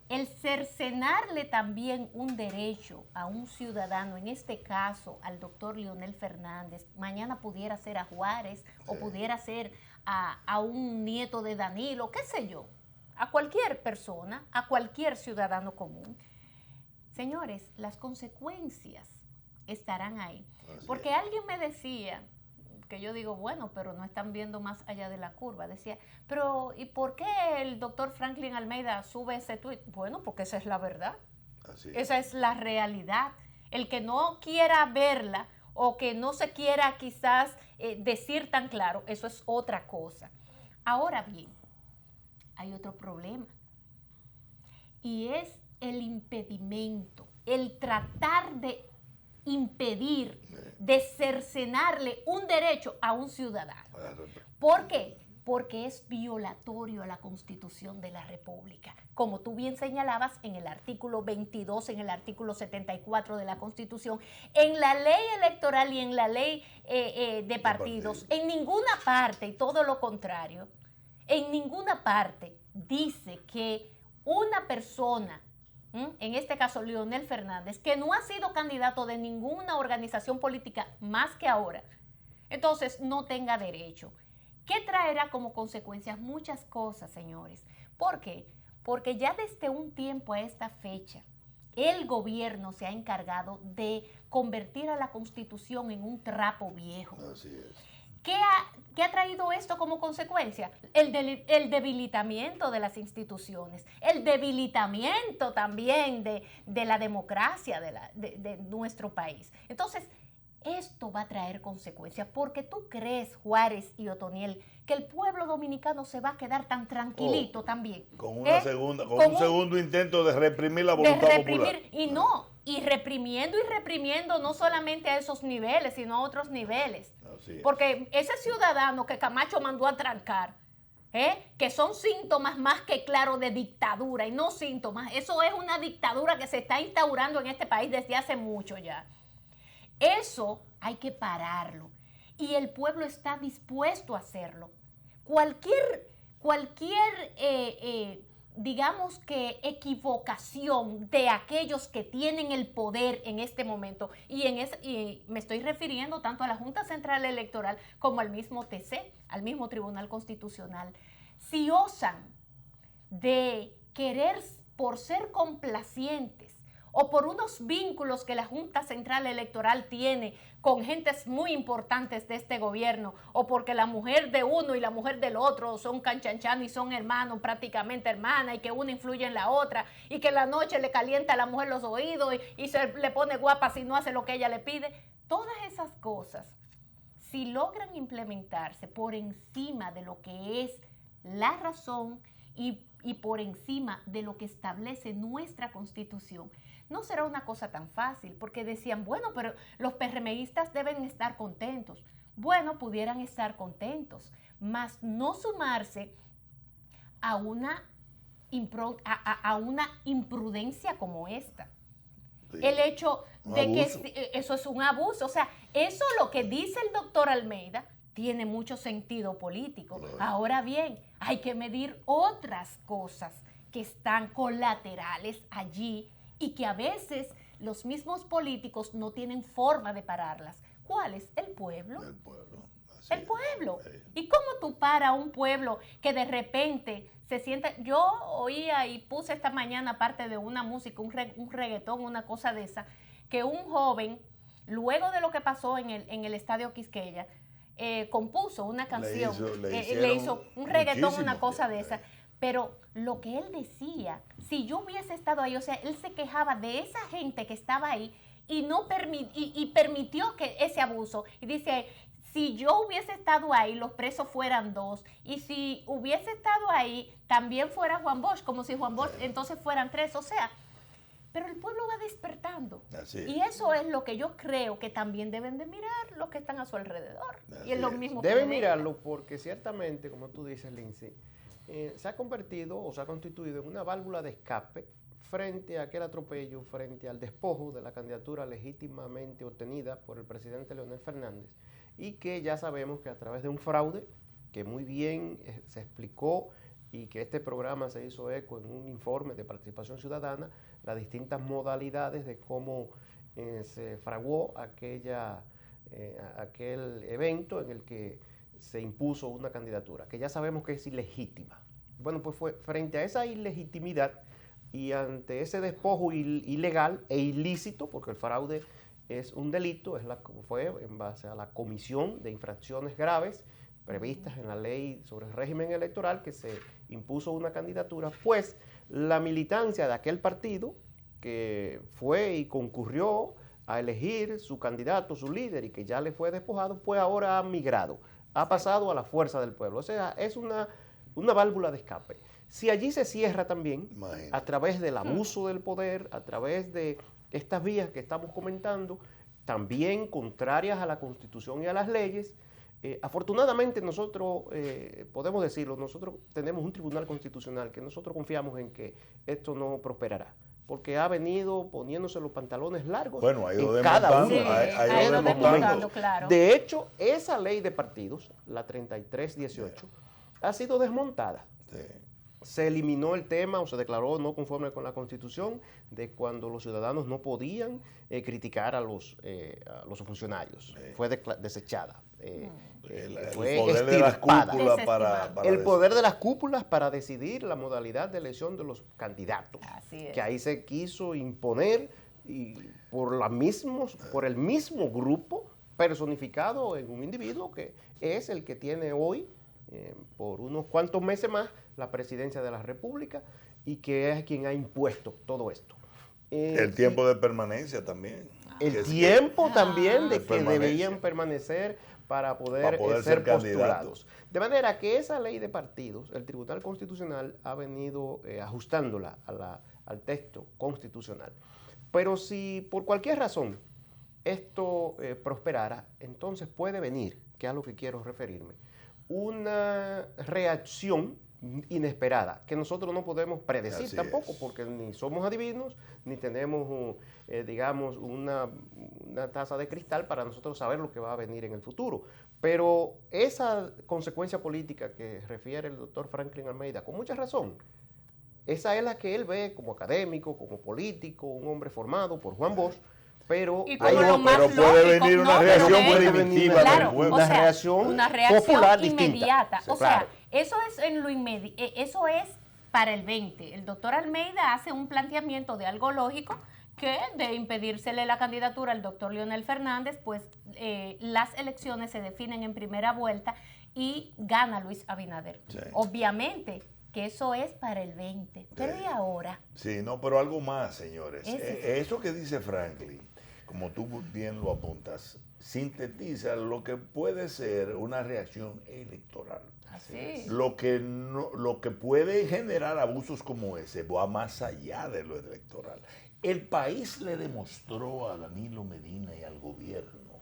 el cercenarle también un derecho a un ciudadano, en este caso al doctor Leonel Fernández, mañana pudiera ser a Juárez o pudiera ser a un nieto de Danilo, qué sé yo, a cualquier persona, a cualquier ciudadano común. Señores, las consecuencias estarán ahí. Porque alguien me decía, que yo digo, bueno, pero no están viendo más allá de la curva. Decía, pero ¿y por qué el doctor Franklin Almeida sube ese tuit? Bueno, porque esa es la verdad. Esa es la realidad. El que no quiera verla o que no se quiera quizás decir tan claro, eso es otra cosa. Ahora bien, hay otro problema. Y es el impedimento, el tratar de impedir, de cercenarle un derecho a un ciudadano. ¿Por qué? Porque es violatorio a la Constitución de la República. Como tú bien señalabas, en el artículo 22, en el artículo 74 de la Constitución, en la ley electoral y en la ley de partidos, en ninguna parte, y todo lo contrario, en ninguna parte dice que una persona, en este caso Leonel Fernández, que no ha sido candidato de ninguna organización política más que ahora, entonces no tenga derecho. ¿Qué traerá como consecuencias? Muchas cosas, señores. ¿Por qué? Porque ya desde un tiempo a esta fecha, el gobierno se ha encargado de convertir a la Constitución en un trapo viejo. Así es. ¿Qué ha traído esto como consecuencia? El debilitamiento de las instituciones, el debilitamiento también de la democracia de nuestro país. Entonces, esto va a traer consecuencias, porque tú crees, Juárez y Otoniel, que el pueblo dominicano se va a quedar tan tranquilito también. Con un segundo intento de reprimir la voluntad popular. Y reprimiendo no solamente a esos niveles, sino a otros niveles. Porque ese ciudadano que Camacho mandó a trancar, que son síntomas más que claro de dictadura, y no síntomas, eso es una dictadura que se está instaurando en este país desde hace mucho ya. Eso hay que pararlo, y el pueblo está dispuesto a hacerlo. Cualquier digamos que equivocación de aquellos que tienen el poder en este momento, y me estoy refiriendo tanto a la Junta Central Electoral como al mismo TC, al mismo Tribunal Constitucional, si osan de querer, por ser complacientes o por unos vínculos que la Junta Central Electoral tiene con gentes muy importantes de este gobierno, o porque la mujer de uno y la mujer del otro son canchanchan y son hermanos, prácticamente hermanas, y que una influye en la otra, y que en la noche le calienta a la mujer los oídos y se le pone guapa si no hace lo que ella le pide. Todas esas cosas, si logran implementarse por encima de lo que es la razón y y por encima de lo que establece nuestra Constitución, no será una cosa tan fácil, porque decían, bueno, pero los PRMistas deben estar contentos. Bueno, pudieran estar contentos, mas no sumarse a una imprudencia como esta. Sí. El hecho de que eso es un abuso. O sea, eso lo que dice el doctor Almeida tiene mucho sentido político. Claro. Ahora bien, hay que medir otras cosas que están colaterales allí y que a veces los mismos políticos no tienen forma de pararlas. ¿Cuál es? El pueblo. El pueblo. El pueblo. ¿Y cómo tú paras a un pueblo que de repente se siente? Yo oía y puse esta mañana parte de una música, un reggaetón, una cosa de esa, que un joven, luego de lo que pasó en el Estadio Quisqueya, compuso una canción, le hizo un reggaetón, una cosa de esa. Pero lo que él decía, si yo hubiese estado ahí, o sea, él se quejaba de esa gente que estaba ahí y no permitió que ese abuso. Y dice, si yo hubiese estado ahí, los presos fueran 2. Y si hubiese estado ahí, también fuera Juan Bosch, como si Juan Bosch entonces fueran 3. O sea, pero el pueblo va despertando. Y eso es lo que yo creo que también deben de mirar los que están a su alrededor. Y es lo mismo. Deben mirarlo porque ciertamente, como tú dices, Lindsay, se ha convertido o se ha constituido en una válvula de escape frente a aquel atropello, frente al despojo de la candidatura legítimamente obtenida por el presidente Leonel Fernández, y que ya sabemos que a través de un fraude que muy bien se explicó y que este programa se hizo eco en un informe de participación ciudadana, las distintas modalidades de cómo se fraguó aquel evento en el que se impuso una candidatura, que ya sabemos que es ilegítima. Bueno, pues fue frente a esa ilegitimidad y ante ese despojo ilegal e ilícito, porque el fraude es un delito, fue en base a la comisión de infracciones graves previstas en la ley sobre el régimen electoral que se impuso una candidatura, pues la militancia de aquel partido que fue y concurrió a elegir su candidato, su líder, y que ya le fue despojado, pues ahora ha migrado, ha pasado a la fuerza del pueblo. O sea, es una válvula de escape. Si allí se cierra también, a través del abuso del poder, a través de estas vías que estamos comentando, también contrarias a la Constitución y a las leyes, afortunadamente nosotros, podemos decirlo, nosotros tenemos un tribunal constitucional que nosotros confiamos en que esto no prosperará, porque ha venido poniéndose los pantalones largos en cada uno de los momentos. Claro. De hecho, esa ley de partidos, la 3318, ha sido desmontada. Sí. Se eliminó el tema o se declaró no conforme con la Constitución de cuando los ciudadanos no podían criticar a los funcionarios. Fue desechada. El poder de las cúpulas el poder de las cúpulas para decidir la modalidad de elección de los candidatos. Que ahí se quiso imponer por el mismo grupo personificado en un individuo que es el que tiene hoy por unos cuantos meses más la presidencia de la República y que es quien ha impuesto todo esto. El tiempo de permanencia también. El tiempo también de que deberían permanecer para poder ser postulados. De manera que esa ley de partidos, el Tribunal Constitucional ha venido ajustándola al texto constitucional. Pero si por cualquier razón esto prosperara, entonces puede venir, que es a lo que quiero referirme, una reacción inesperada, que nosotros no podemos predecir tampoco, porque ni somos adivinos, ni tenemos, digamos, una taza de cristal para nosotros saber lo que va a venir en el futuro. Pero esa consecuencia política que refiere el doctor Franklin Almeida, con mucha razón, esa es la que él ve como académico, como político, un hombre formado por Juan Bosch, pero puede venir una reacción primitiva del pueblo. Una reacción popular inmediata. Distinta. O sea, eso es eso es para el 20. El doctor Almeida hace un planteamiento de algo lógico, que de impedírsele la candidatura al doctor Leonel Fernández, pues las elecciones se definen en primera vuelta y gana Luis Abinader. Sí. Obviamente que eso es para el 20. Pero ¿y ahora? Sí, no, pero algo más, señores. Eso que dice Franklin, como tú bien lo apuntas, sintetiza lo que puede ser una reacción electoral. Así. Lo que puede generar abusos como ese va más allá de lo electoral. El país le demostró a Danilo Medina y al gobierno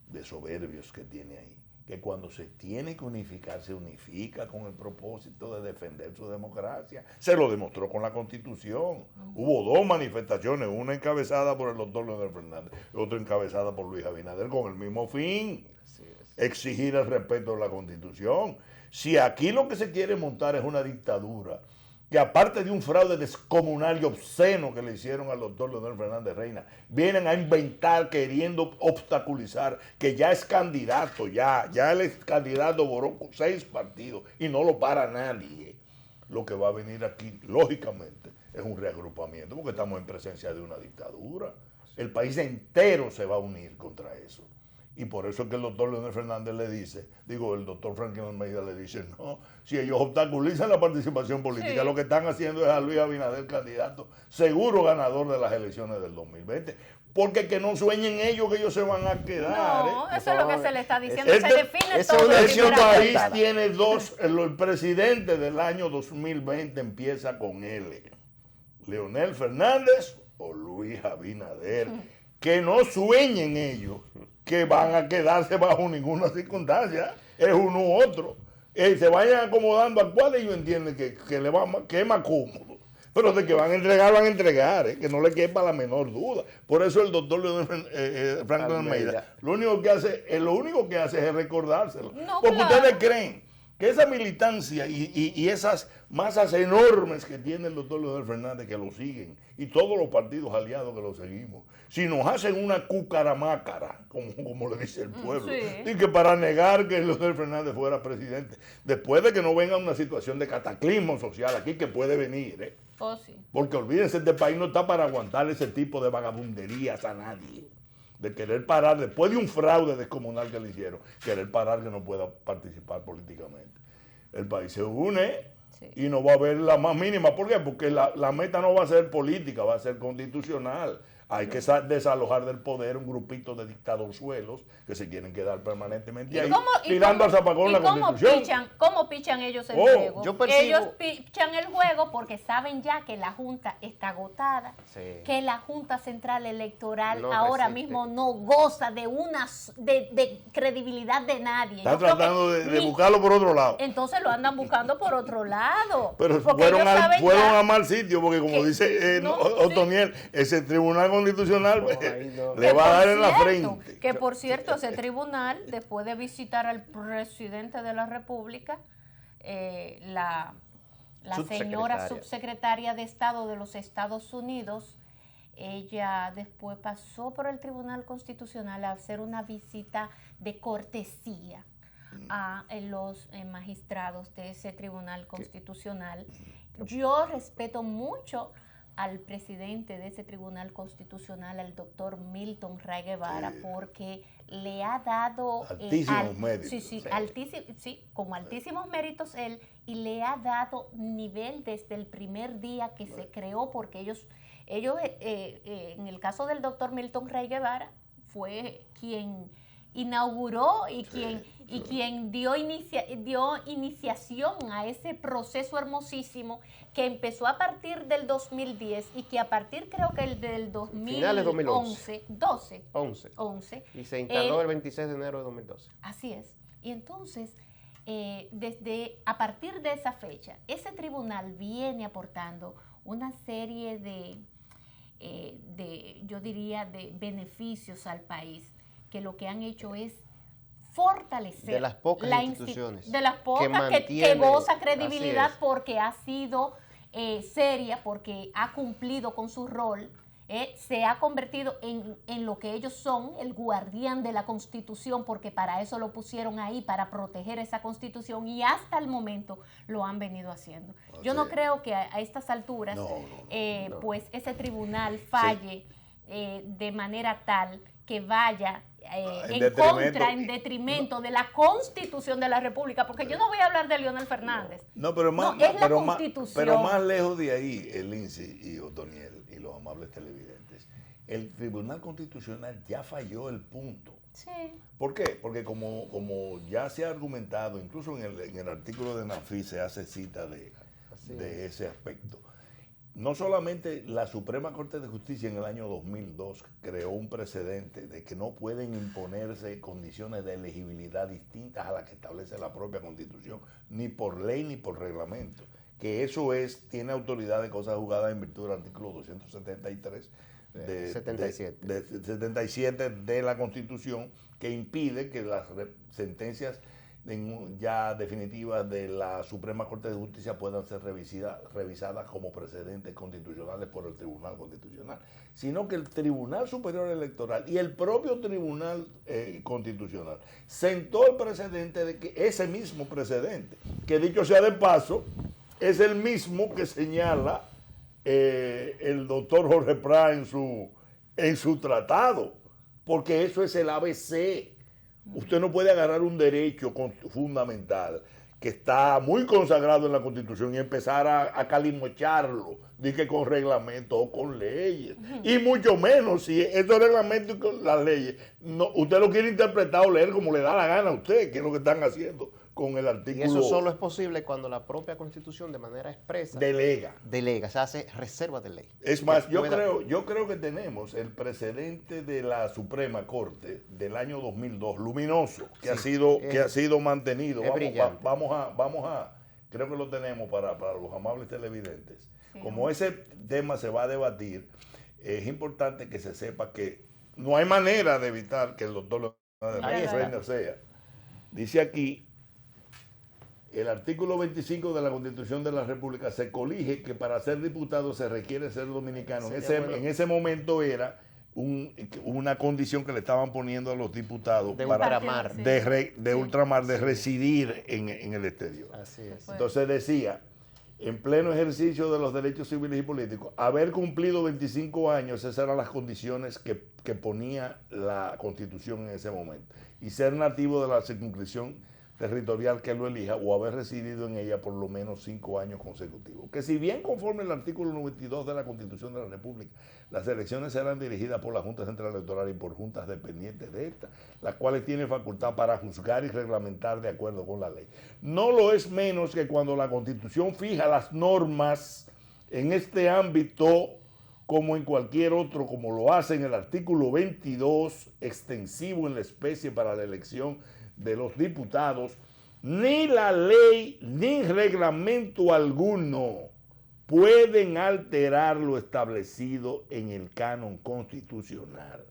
de soberbios que tiene ahí, que cuando se tiene que unificar, se unifica con el propósito de defender su democracia. Se lo demostró con la Constitución. Hubo dos manifestaciones, una encabezada por el doctor Leonel Fernández y otra encabezada por Luis Abinader, con el mismo fin: exigir el respeto de la Constitución. Si aquí lo que se quiere montar es una dictadura, que aparte de un fraude descomunal y obsceno que le hicieron al doctor Leonel Fernández Reina, vienen a inventar queriendo obstaculizar que ya es candidato, ya él es candidato, borró 6 partidos y no lo para nadie. Lo que va a venir aquí, lógicamente, es un reagrupamiento, porque estamos en presencia de una dictadura. El país entero se va a unir contra eso. Y por eso es que el doctor Leonel Fernández le dice, el doctor Franklin Almeida le dice, no, si ellos obstaculizan la participación política, lo que están haciendo es a Luis Abinader candidato, seguro ganador de las elecciones del 2020. Porque que no sueñen ellos que ellos se van a quedar. No, eso es lo que se le está diciendo, se define eso todo. es Ese país tiene dos, el presidente del año 2020 empieza con L, Leonel Fernández o Luis Abinader. Que no sueñen ellos que van a quedarse bajo ninguna circunstancia, es uno u otro. Se vayan acomodando a cuál ellos entienden que es más cómodo. Pero de que van a entregar, que no le quepa la menor duda. Por eso el doctor Franklin Almeida, lo único que hace es recordárselo. No, porque claro. ustedes creen que esa militancia y esas masas enormes que tiene el doctor Leonel Fernández, que lo siguen, y todos los partidos aliados que lo seguimos, si nos hacen una cucaramácara, como le dice el pueblo, y que para negar que Leonel Fernández fuera presidente, después de que no venga una situación de cataclismo social aquí, que puede venir, Oh, sí. porque olvídense, este país no está para aguantar ese tipo de vagabunderías a nadie. De querer parar, después de un fraude descomunal que le hicieron, querer parar que no pueda participar políticamente. El país se une y no va a haber la más mínima. ¿Por qué? Porque la meta no va a ser política, va a ser constitucional. Hay que desalojar del poder un grupito de dictadorzuelos que se quieren quedar permanentemente ahí, tirando al zapacón la Constitución. ¿Cómo pichan ellos el juego? yo percibo- Ellos pichan el juego porque saben ya que la Junta está agotada, que la Junta Central Electoral No ahora resiste. mismo no goza de credibilidad de nadie. Están Yo creo tratando que de buscarlo por otro lado. Entonces lo andan buscando por otro lado. Pero porque ellos saben fueron ya a mal sitio, porque como que- dice no, Otoniel, ese tribunal constitucional no. le va a dar en la frente. Que por cierto, ese tribunal, después de visitar al presidente de la República, la señora subsecretaria de Estado de los Estados Unidos, ella después pasó por el Tribunal Constitucional a hacer una visita de cortesía a los magistrados de ese Tribunal Constitucional. Yo respeto mucho al presidente de ese Tribunal Constitucional, al doctor Milton Ray Guevara, porque le ha dado altísimos méritos. como altísimos méritos él, y le ha dado nivel desde el primer día que se creó, porque ellos en el caso del doctor Milton Ray Guevara, fue quien inauguró y quien dio iniciación a ese proceso hermosísimo que empezó a partir del 2010 y que a partir creo que el del 2011, 11. Y se instaló el 26 de enero de 2012. Así es. Y entonces, a partir de esa fecha, ese tribunal viene aportando una serie yo diría, de beneficios al país, que lo que han hecho es fortalecer de las pocas instituciones de las pocas que goza credibilidad porque ha sido seria, porque ha cumplido con su rol, se ha convertido en lo que ellos son, el guardián de la Constitución, porque para eso lo pusieron ahí, para proteger esa Constitución, y hasta el momento lo han venido haciendo. Yo no creo que a estas alturas pues ese tribunal falle de manera tal que vaya en detrimento de la Constitución de la República, porque yo no voy a hablar de Leonel Fernández. Pero Constitución. más lejos de ahí, el Lindsay y Otoniel y los amables televidentes, el Tribunal Constitucional ya falló el punto. Sí. ¿Por qué? Porque como ya se ha argumentado, incluso en el artículo de NAFI se hace cita de ese aspecto. No solamente la Suprema Corte de Justicia en el año 2002 creó un precedente de que no pueden imponerse condiciones de elegibilidad distintas a las que establece la propia Constitución, ni por ley ni por reglamento, que eso tiene autoridad de cosas jugadas en virtud del artículo 273 de 77 de la Constitución, que impide que las sentencias ya definitivas de la Suprema Corte de Justicia puedan ser revisadas como precedentes constitucionales por el Tribunal Constitucional, sino que el Tribunal Superior Electoral y el propio Tribunal Constitucional sentó el precedente de que ese mismo precedente, que dicho sea de paso, es el mismo que señala el doctor Jorge Prat en su tratado, porque eso es el ABC. Usted no puede agarrar un derecho fundamental que está muy consagrado en la Constitución y empezar a calimocharlo, que con reglamentos o con leyes. Y mucho menos si estos reglamentos y con las leyes, usted lo quiere interpretar o leer como le da la gana a usted, que es lo que están haciendo con el artículo. Y eso solo es posible cuando la propia Constitución de manera expresa delega, se hace reserva de ley. Es más, yo creo que tenemos el precedente de la Suprema Corte del año 2002, luminoso, que ha sido mantenido. Vamos a, creo que lo tenemos para los amables televidentes. Sí. Como ese tema se va a debatir, es importante que se sepa que no hay manera de evitar que el doctor Leonel sea. Dice aquí, el artículo 25 de la Constitución de la República se colige que para ser diputado se requiere ser dominicano. En ese momento era una condición que le estaban poniendo a los diputados de ultramar, de residir en el exterior. Así es. Entonces decía, en pleno ejercicio de los derechos civiles y políticos, haber cumplido 25 años, esas eran las condiciones que ponía la Constitución en ese momento, y ser nativo de la circunscripción territorial que lo elija o haber residido en ella por lo menos 5 años consecutivos. Que si bien conforme el artículo 92 de la Constitución de la República, las elecciones serán dirigidas por la Junta Central Electoral y por juntas dependientes de esta, las cuales tienen facultad para juzgar y reglamentar de acuerdo con la ley. No lo es menos que cuando la Constitución fija las normas en este ámbito como en cualquier otro, como lo hace en el artículo 22, extensivo en la especie para la elección de los diputados, ni la ley ni reglamento alguno pueden alterar lo establecido en el canon constitucional,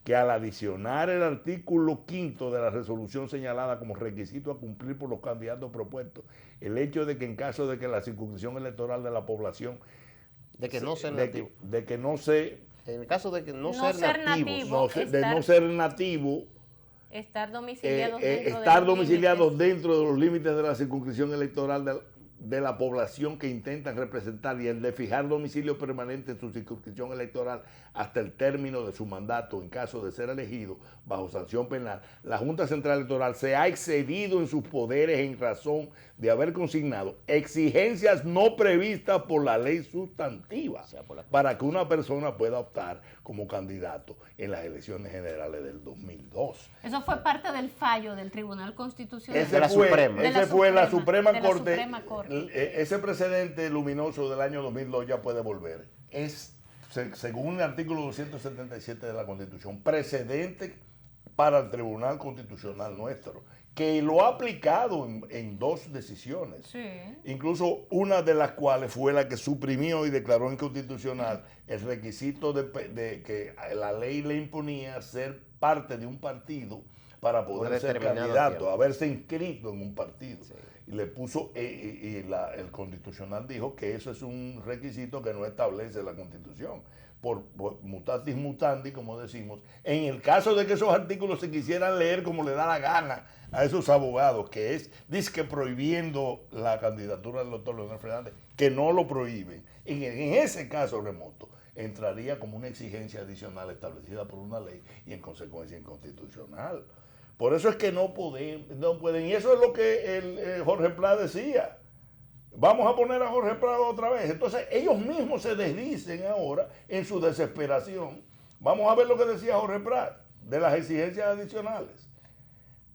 que al adicionar el artículo 5 de la resolución señalada como requisito a cumplir por los candidatos propuestos, el hecho de que en caso de que la circunscripción electoral de la población en el caso de que no ser nativo, estar domiciliados dentro de los límites de la circunscripción electoral de la población que intentan representar, y el de fijar domicilio permanente en su circunscripción electoral hasta el término de su mandato en caso de ser elegido bajo sanción penal, la Junta Central Electoral se ha excedido en sus poderes en razón de haber consignado exigencias no previstas por la ley sustantiva para que una persona pueda optar como candidato en las elecciones generales del 2002. Eso fue parte del fallo del Tribunal Constitucional. Ese fue la Suprema Corte. Ese precedente luminoso del año 2002 ya puede volver. Es, según el artículo 277 de la Constitución, precedente para el Tribunal Constitucional nuestro, que lo ha aplicado en 2 decisiones. Sí. Incluso una de las cuales fue la que suprimió y declaró inconstitucional el requisito de que la ley le imponía ser parte de un partido para poder ser candidato, haberse inscrito en un partido. Sí. Y le puso, el Constitucional dijo que eso es un requisito que no establece la Constitución. Por mutatis mutandi, como decimos, en el caso de que esos artículos se quisieran leer como le da la gana a esos abogados, que es disque prohibiendo la candidatura del doctor Leonel Fernández, que no lo prohíben, en ese caso remoto, entraría como una exigencia adicional establecida por una ley y en consecuencia inconstitucional. Por eso es que no pueden, y eso es lo que Jorge Prat decía. Vamos a poner a Jorge Prat otra vez. Entonces ellos mismos se desdicen ahora en su desesperación Vamos a ver lo que decía Jorge Prat de las exigencias adicionales.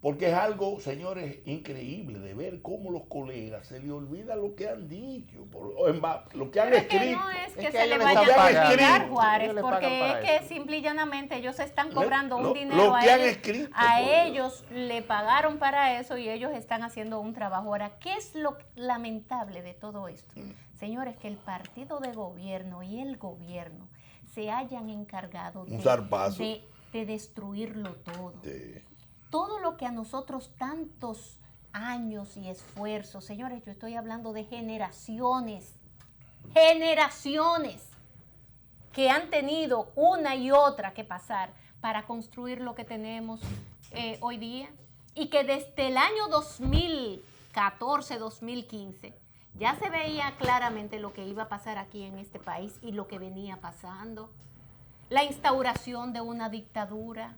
Porque es algo, señores, increíble de ver cómo los colegas se les olvida lo que han dicho, lo que han Pero escrito. es que no es que Es que se ellos le le vayan están a pagando. olvidar, Juárez, Ellos le pagan porque para es que eso. simple y llanamente ellos están cobrando un lo dinero que a han ellos. escrito, A por Dios. ellos le pagaron para eso y ellos están haciendo un trabajo. Ahora, ¿qué es lo lamentable de todo esto? Señores, que el partido de gobierno y el gobierno se hayan encargado Un zarpazo. de destruirlo todo. Sí. Todo lo que a nosotros tantos años y esfuerzos, señores, yo estoy hablando de generaciones que han tenido una y otra que pasar para construir lo que tenemos hoy día, y que desde el año 2014, 2015, ya se veía claramente lo que iba a pasar aquí en este país y lo que venía pasando. La instauración de una dictadura,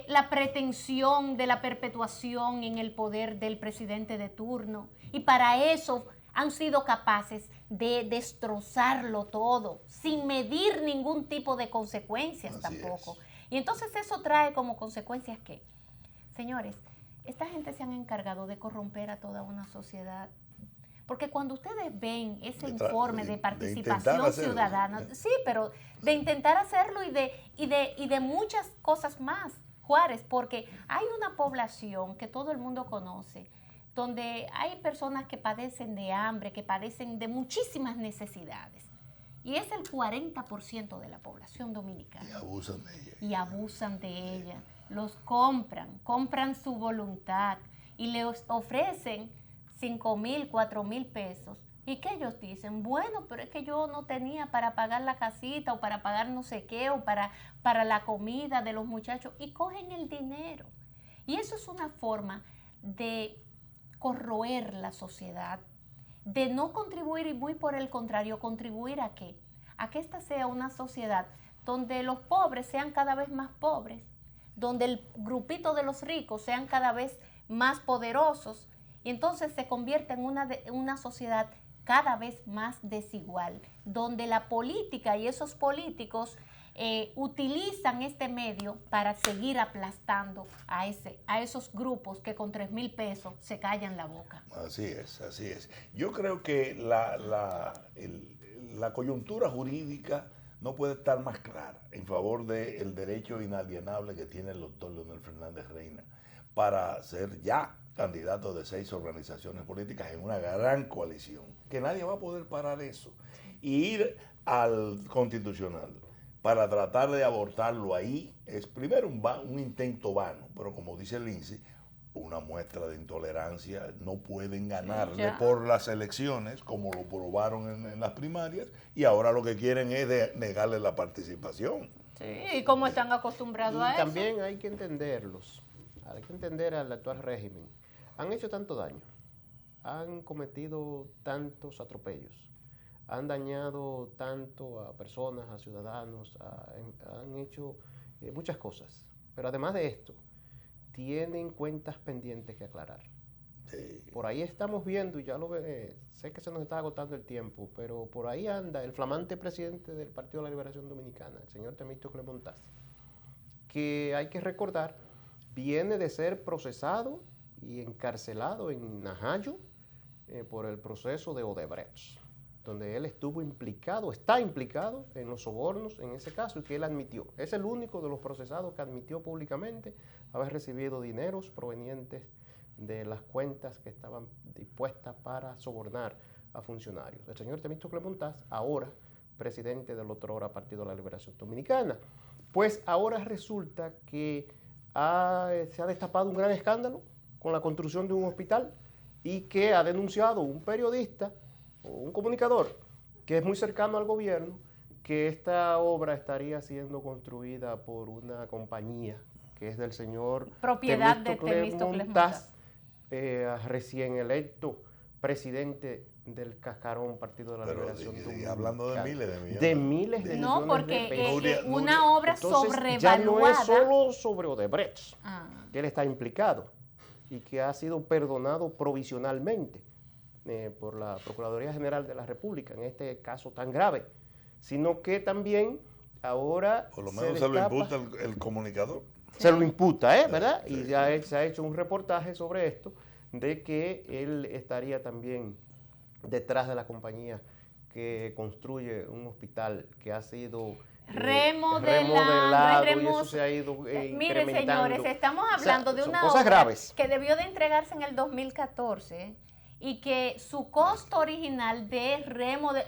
la pretensión de la perpetuación en el poder del presidente de turno, y para eso han sido capaces de destrozarlo todo sin medir ningún tipo de consecuencias. Así tampoco. es. Y entonces eso trae como consecuencias que, señores, esta gente se han encargado de corromper a toda una sociedad. Porque cuando ustedes ven ese informe de participación intentar hacerlo, ciudadana, sí. sí, pero de intentar hacerlo y de muchas cosas más, Juárez, porque hay una población que todo el mundo conoce, donde hay personas que padecen de hambre, que padecen de muchísimas necesidades. Y es el 40% de la población dominicana. Y abusan de ella. Y abusan de ella. Los compran su voluntad y les ofrecen 5,000, 4,000 pesos. ¿Y qué ellos dicen? Bueno, pero es que yo no tenía para pagar la casita o para pagar no sé qué o para la comida de los muchachos, y cogen el dinero. Y eso es una forma de corroer la sociedad, de no contribuir, y muy por el contrario, contribuir ¿a qué? A que esta sea una sociedad donde los pobres sean cada vez más pobres, donde el grupito de los ricos sean cada vez más poderosos, y entonces se convierte en una sociedad cada vez más desigual, donde la política y esos políticos utilizan este medio para seguir aplastando a esos grupos que con 3,000 pesos se callan la boca. Así es, así es. Yo creo que la coyuntura jurídica no puede estar más clara en favor del derecho inalienable que tiene el doctor Leonel Fernández Reina para ser ya candidato de 6 organizaciones políticas en una gran coalición, que nadie va a poder parar eso, y ir al constitucional para tratar de abortarlo ahí es primero un intento vano, pero como dice Lindsay, una muestra de intolerancia. No pueden ganarle por las elecciones como lo probaron en las primarias, y ahora lo que quieren es negarle la participación. Sí, y como están acostumbrados a eso. También hay que entenderlos, hay que entender al actual régimen. Han hecho tanto daño, han cometido tantos atropellos, han dañado tanto a personas, a ciudadanos, han hecho muchas cosas. Pero además de esto, tienen cuentas pendientes que aclarar. Sí. Por ahí estamos viendo, y ya lo ve, sé que se nos está agotando el tiempo, pero por ahí anda el flamante presidente del Partido de la Liberación Dominicana, el señor Temístocles Montaz, que hay que recordar, viene de ser procesado y encarcelado en Najayo por el proceso de Odebrecht, donde él está implicado en los sobornos en ese caso, y que él admitió. Es el único de los procesados que admitió públicamente haber recibido dineros provenientes de las cuentas que estaban dispuestas para sobornar a funcionarios. El señor Temístocles Montaz, ahora presidente del otrora Partido de la Liberación Dominicana. Pues ahora resulta que se ha destapado un gran escándalo con la construcción de un hospital, y que ha denunciado un periodista o un comunicador que es muy cercano al gobierno, que esta obra estaría siendo construida por una compañía que es del señor propiedad de Temístocles Montaz, recién electo presidente del Cascarón Partido de la Liberación Dominicana. Hablando de miles de millones. De miles de millones. No, porque de pesos. una obra Entonces, sobrevaluada. ya no es solo sobre Odebrecht, que él está implicado y que ha sido perdonado provisionalmente por la Procuraduría General de la República en este caso tan grave, sino que también ahora Por lo menos se lo destapa- imputa el comunicador. Se lo imputa, ¿verdad? Sí, Y sí. ya se ha hecho un reportaje sobre esto, de que él estaría también detrás de la compañía que construye un hospital que ha sido remodelado y eso se ha ido Mire, incrementando. señores, estamos O sea, hablando de son una cosas obra graves. que debió de entregarse en el 2014 y que su costo original de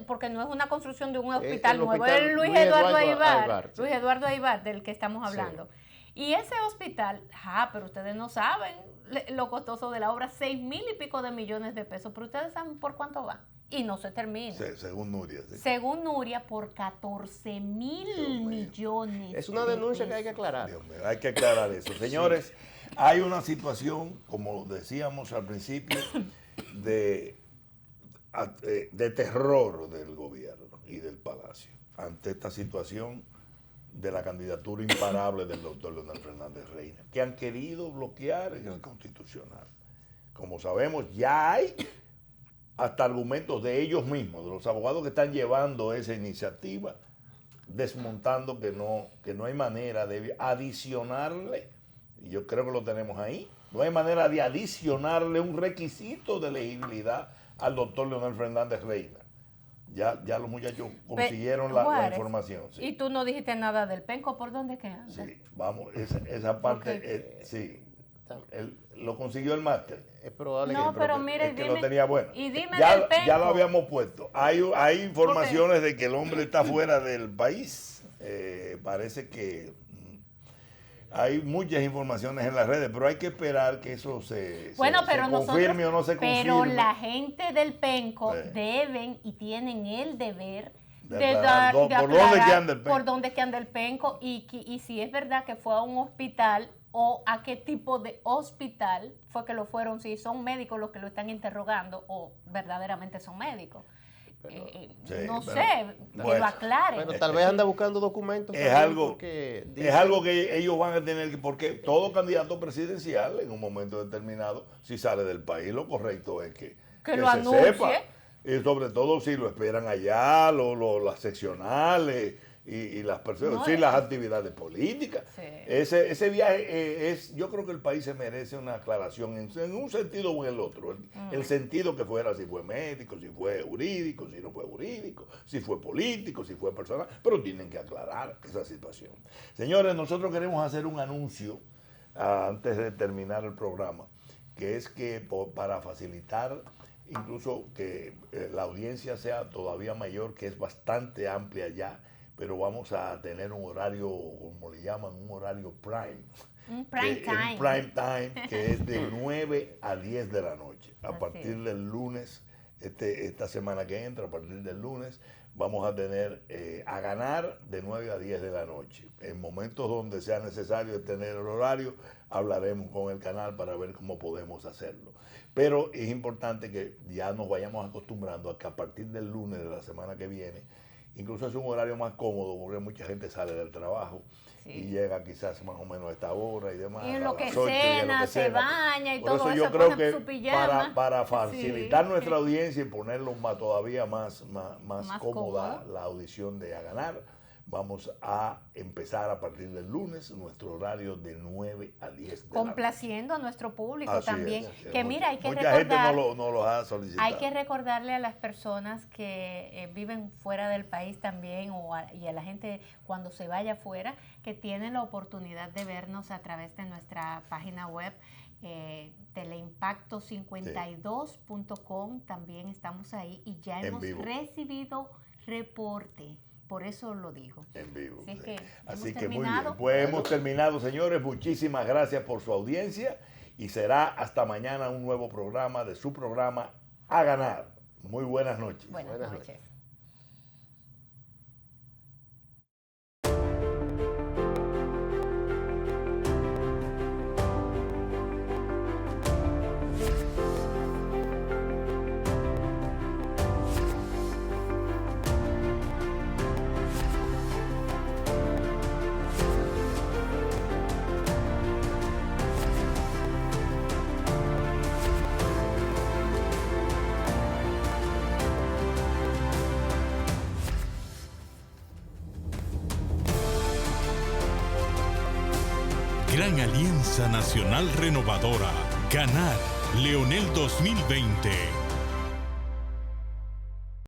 porque no es una construcción de un hospital el nuevo, hospital es Luis Luis Eduardo Eduardo Aybar, Aybar, sí. Luis Eduardo Aybar, del que estamos Sí. hablando. Y ese hospital, pero ustedes no saben lo costoso de la obra, 6,000 y pico de millones de pesos, pero ustedes saben por cuánto va. Y no se termina. Según Nuria. Sí. Según Nuria, por 14,000 Dios mío. millones. Es una de denuncia que hay que pesos. aclarar. Dios mío, hay que aclarar eso. Señores, hay una situación, como decíamos al principio, de terror del gobierno y del Palacio ante esta situación de la candidatura imparable del doctor Leonel Fernández Reina, que han querido bloquear en el Constitucional. Como sabemos, ya hay hasta argumentos de ellos mismos, de los abogados que están llevando esa iniciativa, desmontando que no hay manera de adicionarle, y yo creo que lo tenemos ahí, no hay manera de adicionarle un requisito de elegibilidad al doctor Leonel Fernández Reina. Ya los muchachos consiguieron la Juárez, información. Sí. Y tú no dijiste nada del penco, ¿por dónde que anda? Sí, vamos, esa parte, sí. Él lo consiguió el máster. Es probable No, que... pero mire, es que dime, lo tenía bueno. y dime ya, del penco. ya lo habíamos puesto. Hay informaciones de que el hombre está fuera del país. Parece que hay muchas informaciones en las redes, pero hay que esperar que eso se confirme o no se confirme. Pero la gente del penco Sí. deben y tienen el deber De de aclarar dar, de por dónde aclarar que anda el penco. por dónde que anda el penco y si es verdad que fue a un hospital o a qué tipo de hospital fue que lo fueron, si son médicos los que lo están interrogando o verdaderamente son médicos. No sé, que bueno, lo aclaren. Bueno, tal vez anda buscando documentos. Es también, algo, porque es algo que ellos van a tener que, porque todo candidato presidencial en un momento determinado, si sale del país, lo correcto es que lo se anuncie. sepa. Y sobre todo si lo esperan allá, las seccionales y las personas, No, sí, las actividades políticas. Sí. Ese viaje yo creo que el país se merece una aclaración en un sentido o en el otro. El sentido que fuera, si fue médico, si fue jurídico, si no fue jurídico, si fue político, si fue personal, pero tienen que aclarar esa situación. Señores, nosotros queremos hacer un anuncio antes de terminar el programa, que es que para facilitar incluso que la audiencia sea todavía mayor, que es bastante amplia ya, pero vamos a tener un horario, como le llaman, un horario prime. Un prime time. Un prime time que es de 9 a 10 de la noche. A Así partir es. del lunes, esta semana que entra, a partir del lunes, vamos a tener a ganar de 9 a 10 de la noche. En momentos donde sea necesario tener el horario, hablaremos con el canal para ver cómo podemos hacerlo. Pero es importante que ya nos vayamos acostumbrando a que a partir del lunes de la semana que viene, incluso es un horario más cómodo porque mucha gente sale del trabajo y llega quizás más o menos a esta hora y demás. Y en a lo que las 8 y en lo cena, que se cena. baña y Por todo eso yo eso, creo pone que su pijama. para facilitar Sí. nuestra audiencia y ponerlo todavía más Más cómoda cómodo. la audición de A Ganar, vamos a empezar a partir del lunes nuestro horario de 9 a 10 de la noche. Complaciendo a nuestro público Así también. es. Que mira, hay que mucha recordar, gente no lo ha solicitado. hay que recordarle a las personas que viven fuera del país también y a la gente cuando se vaya afuera que tienen la oportunidad de vernos a través de nuestra página web teleimpacto52.com. También estamos ahí y ya En hemos vivo. recibido reporte. Por eso lo digo. En vivo. Así es sí. que Así hemos que muy terminado. bien. Pues hemos terminado, señores. Muchísimas gracias por su audiencia y será hasta mañana un nuevo programa de su programa A Ganar. Muy buenas noches. Buenas Buenas noches. Gran Alianza Nacional Renovadora. Ganar. Leonel 2020.